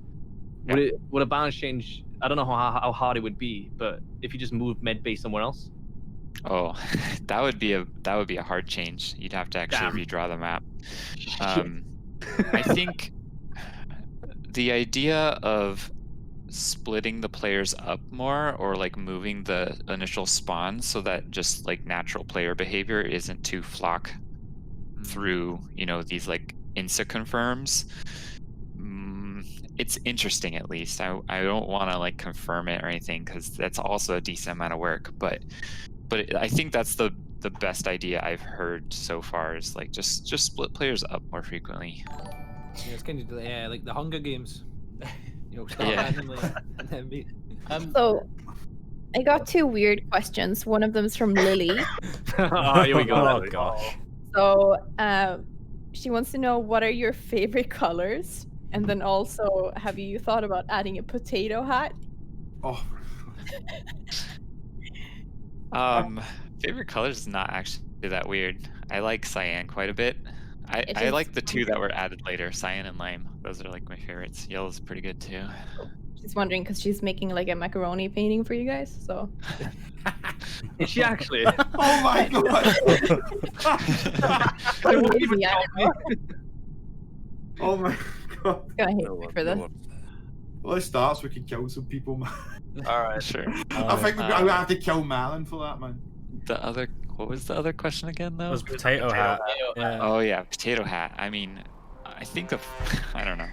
Would a balance change? I don't know how hard it would be, but if you just move medbay somewhere else. Oh, that would be a hard change. You'd have to actually redraw the map. I think the idea of splitting the players up more, or like moving the initial spawn so that just like natural player behavior isn't too flock through, these like insta confirms. It's interesting, at least. I don't want to like confirm it or anything, because that's also a decent amount of work, but I think that's the best idea I've heard so far, is like just split players up more frequently. Yeah, it's kind of like the Hunger Games. Start randomly and then meet. So I got two weird questions. One of them's from Lily. Oh, here we go. Oh gosh. So she wants to know, what are your favorite colors? And then also, have you thought about adding a potato hat? Oh. Favorite colors is not actually that weird. I like cyan quite a bit. I like the two that were added later, cyan and lime. Those are like my favorites. Yellow's pretty good too. She's wondering because she's making like a macaroni painting for you guys, so. Is she actually? Oh my god! Oh my god! Gonna hate me for this. Well, let's start so we can kill some people, man. All right, sure. I think we're gonna have to kill Malin for that, man. What was the other question again, though? It was potato hat. Yeah. Oh yeah, potato hat. I mean, I think I don't know.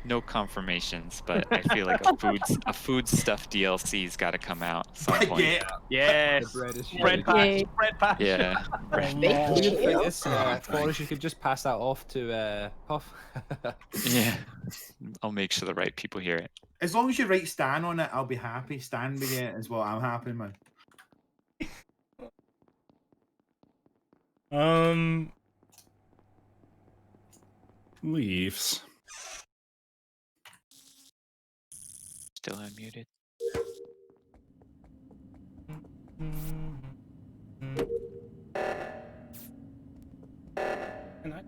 No confirmations, but I feel like a food stuff DLC's got to come out at some point. Yes. Bread patch. Yeah. The weird thing is, Forrest, you could just pass that off to Puff. Yeah. I'll make sure the right people hear it. As long as you write Stan on it, I'll be happy. Stan be it as well. I'm happy, man. Leaves. Still unmuted. Can I?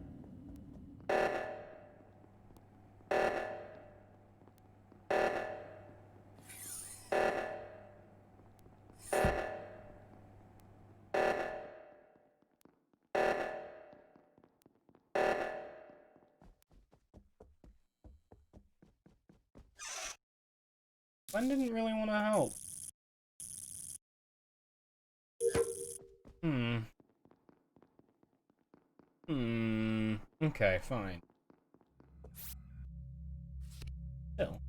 Glenn didn't really want to help. Okay, fine. Still.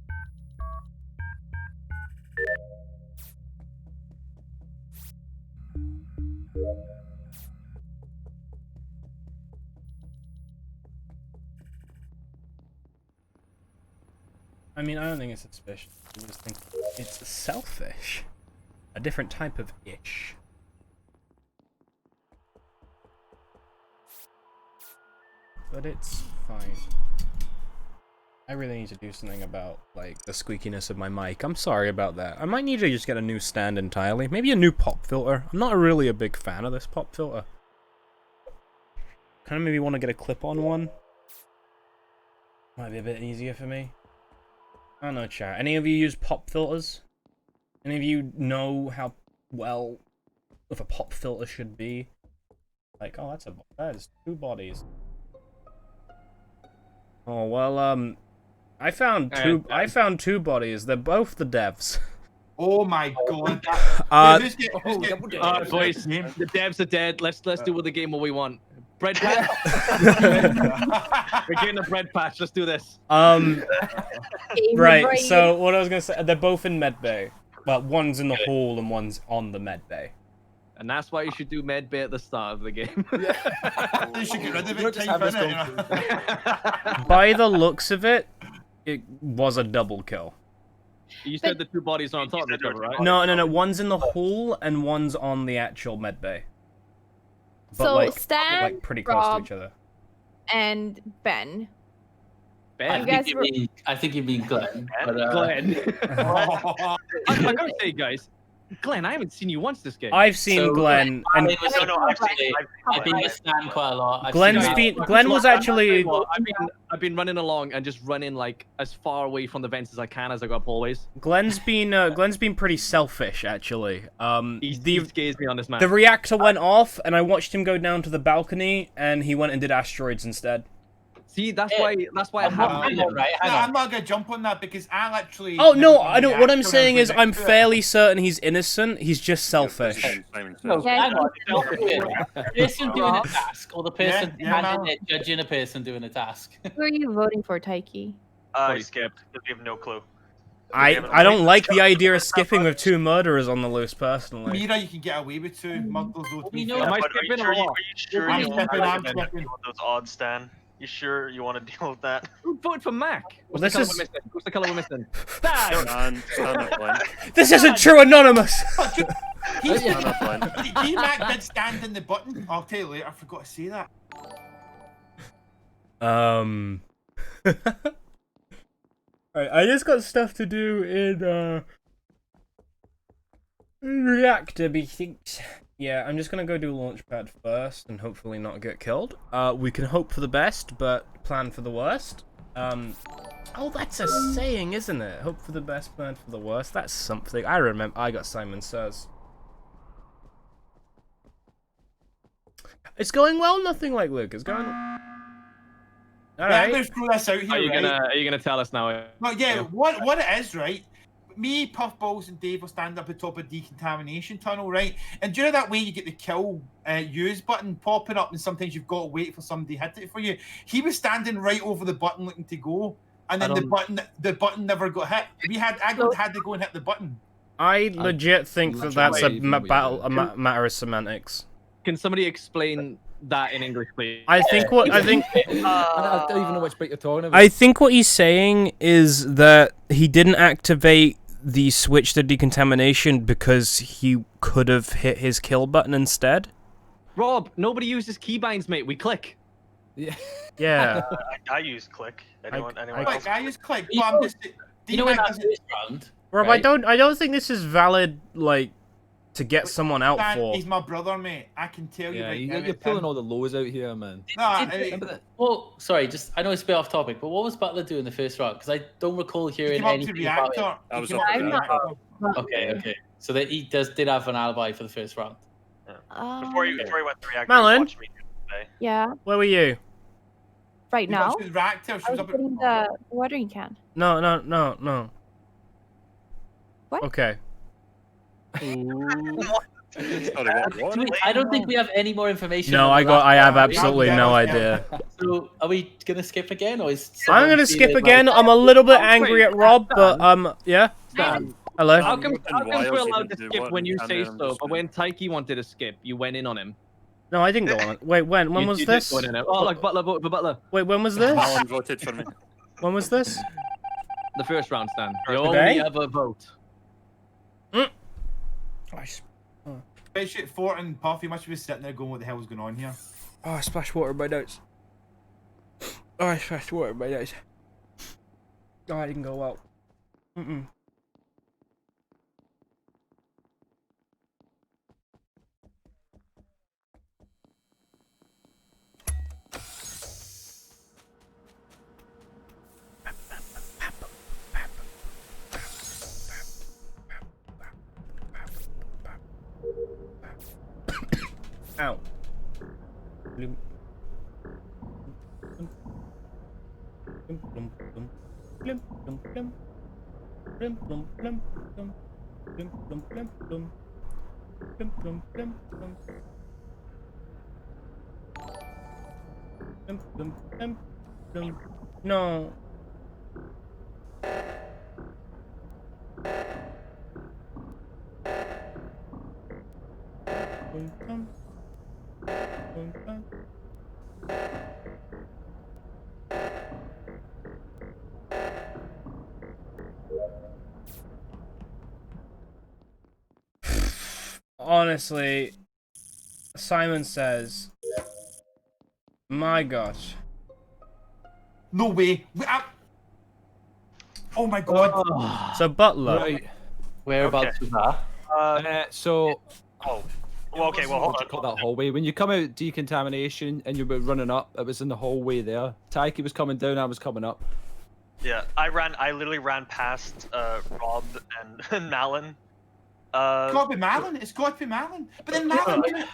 I mean, I don't think it's suspicious. I just think it's selfish. A different type of ish. But it's fine. I really need to do something about, like, the squeakiness of my mic. I'm sorry about that. I might need to just get a new stand entirely. Maybe a new pop filter. I'm not really a big fan of this pop filter. Kind of maybe want to get a clip-on one. Might be a bit easier for me. I don't know, chat. Any of you use pop filters? Any of you know how well if a pop filter should be? Like, oh, that is 2 bodies. Oh well, I found 2 bodies. They're both the devs. Oh my god. Boys, the devs are dead. Let's do the game what we want. Bread patch. We're getting a bread patch. Let's do this. Right. So what I was gonna say, they're both in medbay. Well, one's in the hall and one's on the medbay. And that's why you should do medbay at the start of the game. You should get rid of it. By the looks of it, it was a double kill. You said the 2 bodies are on top of each other, right? No. One's in the hall and one's on the actual medbay. But so Stan, like pretty close Rob, to each other. And Ben. I think you mean Glenn. Glenn. I gotta say, guys, Glenn, I haven't seen you once this game. I've seen Glenn, and I've been with Stan quite a lot. Glenn was actually. I've been running along and just running like as far away from the vents as I can as I go up hallways. Glenn's been pretty selfish actually. He scares me on this map. The reactor went off, and I watched him go down to the balcony, and he went and did asteroids instead. See, that's why I have right. I'm not gonna jump on that because I'll actually. Oh no, I don't. What I'm saying is, I'm fairly certain he's innocent. He's just selfish. The person doing a task, or the person judging a person doing a task. Who are you voting for, Taiki? I skipped because we have no clue. I don't like the idea of skipping with 2 murderers on the loose, personally. Mira, you can get away with 2 murderers. Am I skipping or what? Are you sure you want to deal with those odds, Stan? You sure you want to deal with that? Who voted for Mac? What's the color we're missing? This isn't true, Anonymous! Mac did stand in the button. I'll tell you later, I forgot to say that. Alright, I just got stuff to do in Reactor, because... Yeah, I'm just gonna go do Launchpad first and hopefully not get killed. We can hope for the best, but plan for the worst. Oh, that's a saying, isn't it? Hope for the best, plan for the worst. That's something. I remember. I got Simon Says. It's going well. Nothing like Luke. It's going. All right. Let's throw this out here. Are you gonna tell us now? No, yeah. What it is, right? Me, Puffballs, and Dave will stand up at the top of decontamination tunnel, right? And during that way, you get the kill use button popping up, and sometimes you've got to wait for somebody to hit it for you. He was standing right over the button looking to go, and then the button never got hit. I had to go and hit the button. I legit think that's a matter of semantics. Can somebody explain that in English, please? I think I don't even know which bit you're talking about. I think what he's saying is that he didn't activate the switch to decontamination because he could have hit his kill button instead. Rob, nobody uses keybinds, mate. We click. Yeah. Yeah. I use click. Anyone else? I use click. But I'm just. You know, in that first round, Rob, right? I don't think this is valid, like, to get someone out for. He's my brother, mate. I can tell you. Yeah, right you're pulling all the lows out here, man. Well, sorry, just I know it's a bit off topic, but what was Butler doing in the first round? Because I don't recall hearing anything about it. Okay. So that he did have an alibi for the first round. Before he went to reactor, Malin? Yeah. Where were you? Right now. She was reactor. She I was was up putting the watering can. No. What? Okay. I don't think we have any more information. No, I have absolutely no idea. So, are we gonna skip again, or is I'm gonna skip again. I'm a little bit angry at Rob, but yeah. Hello. How come we're allowed to skip when you say so, but when Taiki wanted to skip, you went in on him? No, I didn't go on it. Wait, when was this? Oh, like Butler voted for Butler. Wait, when was this? Malin voted for me. When was this? The first round, Stan. The Today? only ever vote. Spaceship Fort and Puffy must be sitting there going, what the hell is going on here? Oh, I splashed water in my nose. Oh, I splashed water in my nose. Oh, I didn't go out. Ow. Bloom. Bloom, bloom, bloom. Bloom, bloom, bloom. Bloom, bloom, bloom, bloom. Bloom, bloom, bloom, bloom. Bloom, bloom, bloom, bloom. Bloom, bloom, bloom, bloom. No. Boom, boom. Boom, boom. Honestly, Simon says, my gosh. No way. Oh my god. So Butler. Right. Whereabouts was that? So. Oh. Well, okay, well, hold on. Call that hallway. When you come out decontamination and you were running up, it was in the hallway there. Taiki was coming down, I was coming up. Yeah, I literally ran past Rob and Malin. It's got to be Malin. It's got to be Malin. But then Malin. I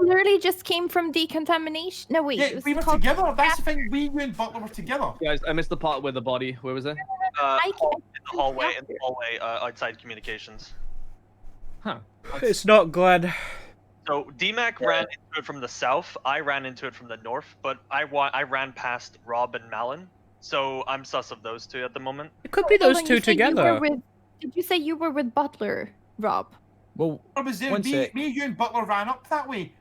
literally just came from decontamination. No, wait. Yeah, we were together. That's the thing. We, you and Butler were together. Guys, I missed the part where the body. Where was it? In the hallway. Outside communications. Huh. It's not Glenn. So DMAC ran into it from the south. I ran into it from the north, but I ran past Rob and Malin. So I'm sus of those two at the moment. It could be those two together. Did you say you were with Butler, Rob? Well, me, you, and Butler ran up that way.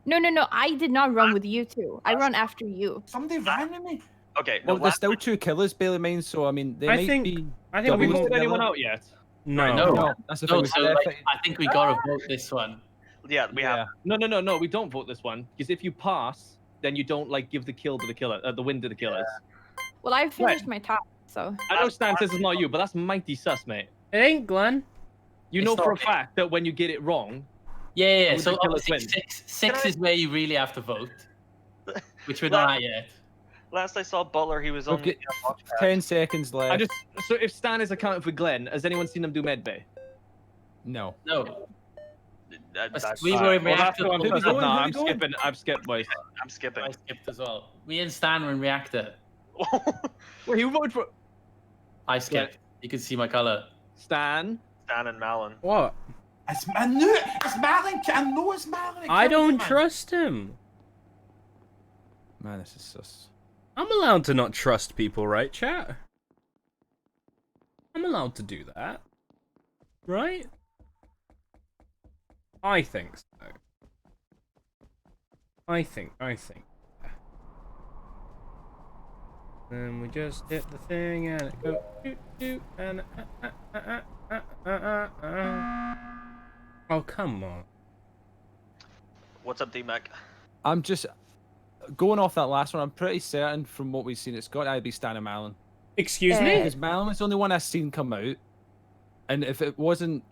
No. I did not run with you two. I run after you. Somebody ran with me. Okay. Well, there's still two killers, Bailey Mine, so I mean, they might be. I think we voted anyone out yet. No. That's the thing. So like, I think we gotta vote this one. Yeah, we have. No. We don't vote this one because if you pass, then you don't like give the kill to the killer, the win to the killers. Well, I finished my task, so. I know Stan says it's not you, but that's mighty sus, mate. It ain't Glenn. You know for a fact that when you get it wrong. Yeah. So six is where you really have to vote, which we're not at yet. Last I saw Butler, he was on. Okay, 10 seconds left. So if Stan is accounting for Glenn, has anyone seen him do medbay? No. We were in reactor. I'm skipping. I've skipped, boys. I'm skipping. I skipped as well. Me and Stan were in reactor. Wait, who voted for? I skipped. You can see my color. Stan and Malin. What? I knew it. It's Malin. I know it's Malin. I don't trust him. Man, this is sus. I'm allowed to not trust people, right, chat? I'm allowed to do that. Right? I think so. I think. And we just hit the thing and it goes doo and oh, come on. What's up, D-Mac? I'm just going off that last one. I'm pretty certain from what we've seen, it's got to be Stan and Malin. Excuse me? Because Malin was the only one I've seen come out, and if it wasn't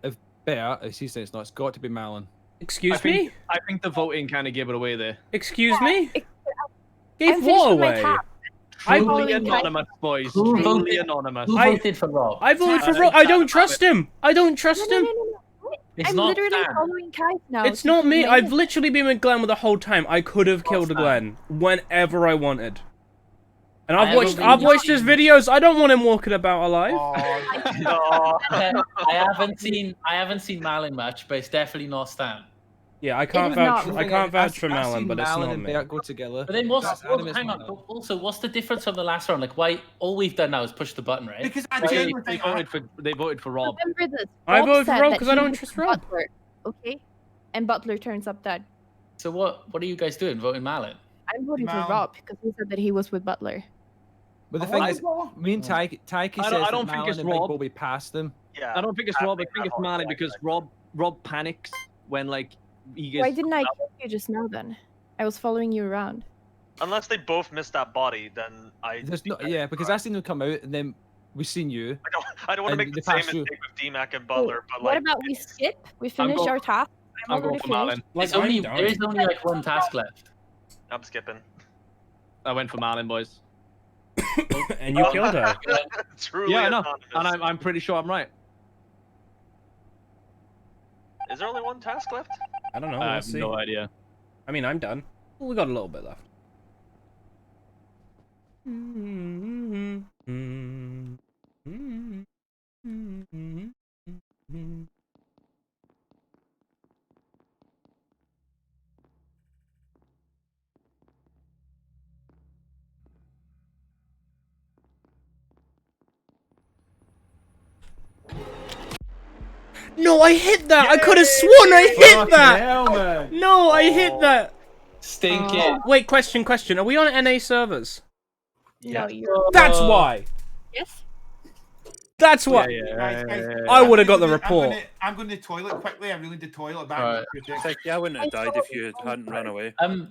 Bear, as he said, it's not. It's got to be Malin. Excuse me? I think the voting kind of gave it away there. Excuse me? Gave what away? Truly anonymous, boys. Truly anonymous. Who voted for Rob? I voted for Rob. I don't trust him. I don't trust him. I'm literally following Kai now. It's not me. I've literally been with Glenn the whole time. I could have killed Glenn whenever I wanted. And I've watched his videos. I don't want him walking about alive. I haven't seen Malin much, but it's definitely not Stan. Yeah, I can't vouch for Malin, but it's not me. Go together. But then hang on. Also, what's the difference from the last round? Like, why all we've done now is push the button, right? Because they voted for Rob. Remember this. I voted for Rob because I don't trust Rob. Butler, okay, and Butler turns up dead. So what are you guys doing? Voting Malin? I'm voting for Rob because he said that he was with Butler. But the thing is, me and Taiki says I don't that think it's Malin and Big Rob. Bobby passed them. Yeah. I don't think it's Rob. I think it's Malin because Rob panics when like he gets. Why didn't I kill you just now then? I was following you around. Unless they both missed that body, then Yeah, because I seen them come out and then we seen you. I don't want to make the same mistake with D-Mac and Butler, but what like. about we skip? We finish our task. I'm going for Malin. There is only like one task left. I'm skipping. I went for Malin, boys. And you killed her. Truly yeah, I know. anonymous. And I'm pretty sure I'm right. Is there only one task left? I don't know. I We'll have see. no idea. I mean, I'm done. Well, we got a little bit left. No, I hit that! I could have sworn I hit that! Hell, No, I hit that! Stinky. Wait, question. Are we on NA servers? No, you're. That's why! Yes. That's why! I would have got the report. I'm going to the toilet quickly. I'm really to the toilet. I wouldn't have died if you hadn't run away. I We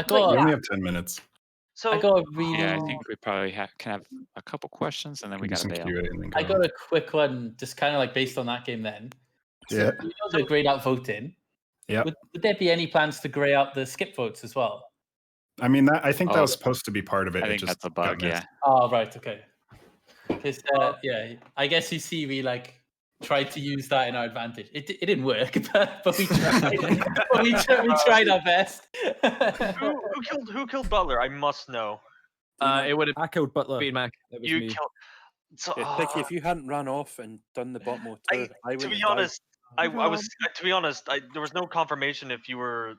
got. only have 10 minutes. So I got a really. Yeah, I think we probably can have a couple questions and then we Do got some to bail. Q&A and then I go. got a quick one, just kind of like based on that game. Then. Yeah. You know the grayed out voting. Yeah. Would there be any plans to grey out the skip votes as well? I mean, I think that was supposed to be part of it. I It think just that's a got bug, missed. yeah. Oh right, okay. Because yeah, I guess you see we like tried to use that in our advantage. It didn't work, but we tried. we tried our best. who killed Butler? I must know. It would have. I killed Butler. Been Mac. It was You me. killed. So, Like, if you hadn't ran off and done the bot mode, I would. to be honest, I was. To be honest, there was no confirmation if you were,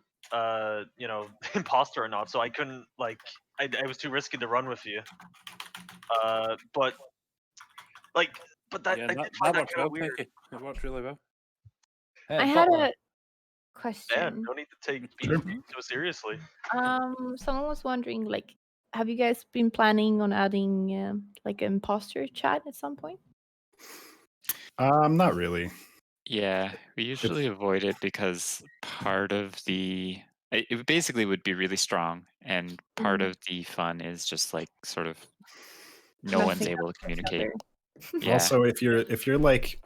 imposter or not. So I couldn't like. I was too risky to run with you. But that. Yeah, I that did find that worked kind well, of weird. Pinky. It worked really well. I had a Man, question. no need to take Sure. being so seriously. Someone was wondering, like, have you guys been planning on adding like imposter chat at some point? Not really. Yeah, we usually avoid it because part of it basically would be really strong, and part of the fun is just like sort of no one's Messing able up to communicate. together. Yeah, Also, if you're like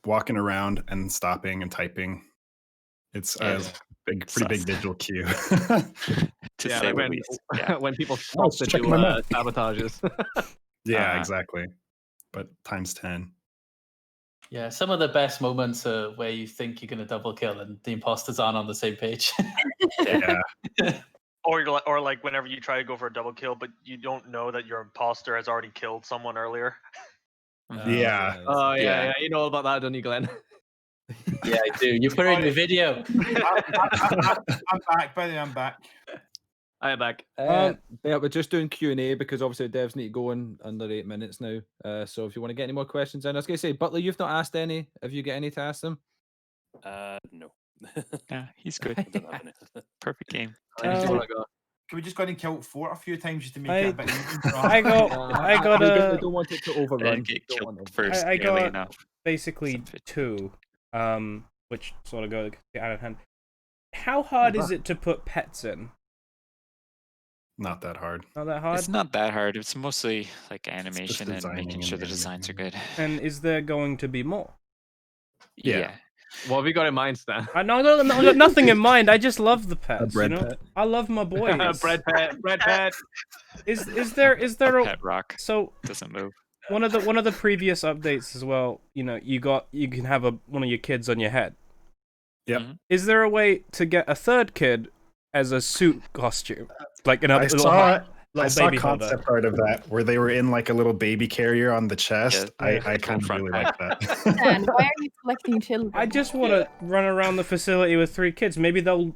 walking around and stopping and typing, it's a pretty big Sus. digital queue. to Yeah, say like the when, least. Yeah. when people stop just to checking do my map. sabotages. Yeah, Uh-huh. exactly. But times 10. Yeah, some of the best moments are where you think you're gonna double kill and the imposters aren't on the same page. Yeah. Or like whenever you try to go for a double kill, but you don't know that your imposter has already killed someone earlier. Yeah. Oh yeah, Yeah. yeah, you know all about that, don't you, Glenn? Yeah, I do. You put it in the video. I'm back. By the way, I'm back. I am back. Yeah, we're just doing Q&A because obviously the devs need to go in under 8 minutes now. So if you want to get any more questions in, I was going to say, Butler, you've not asked any. Have you got any to ask them? No. Yeah, he's good. I don't have any. Perfect game. Can we just go ahead and kill Fort a few times just to make it a bit even? I got I a don't want it to overrun. Get Don't want killed them. first, I nearly got enough. basically two, which sort of go hand in hand. How hard is it to put pets in? Not that hard. Not that hard? It's not that hard. It's mostly like animation and making sure the designs are good. And is there going to be more? Yeah. What have you got in mind, Stan? I got nothing in mind. I just love the pets. Pet. I love my boys. Bread pet. Is there a pet rock? So doesn't move. One of the previous updates as well. You know, you can have one of your kids on your head. Yep. Is there a way to get a third kid as a suit costume, like another? I saw a concept art of that where they were in like a little baby carrier on the chest. Yeah, I kind of really like that. Dan, why are you collecting children? I just want to run around the facility with 3 kids. Maybe they'll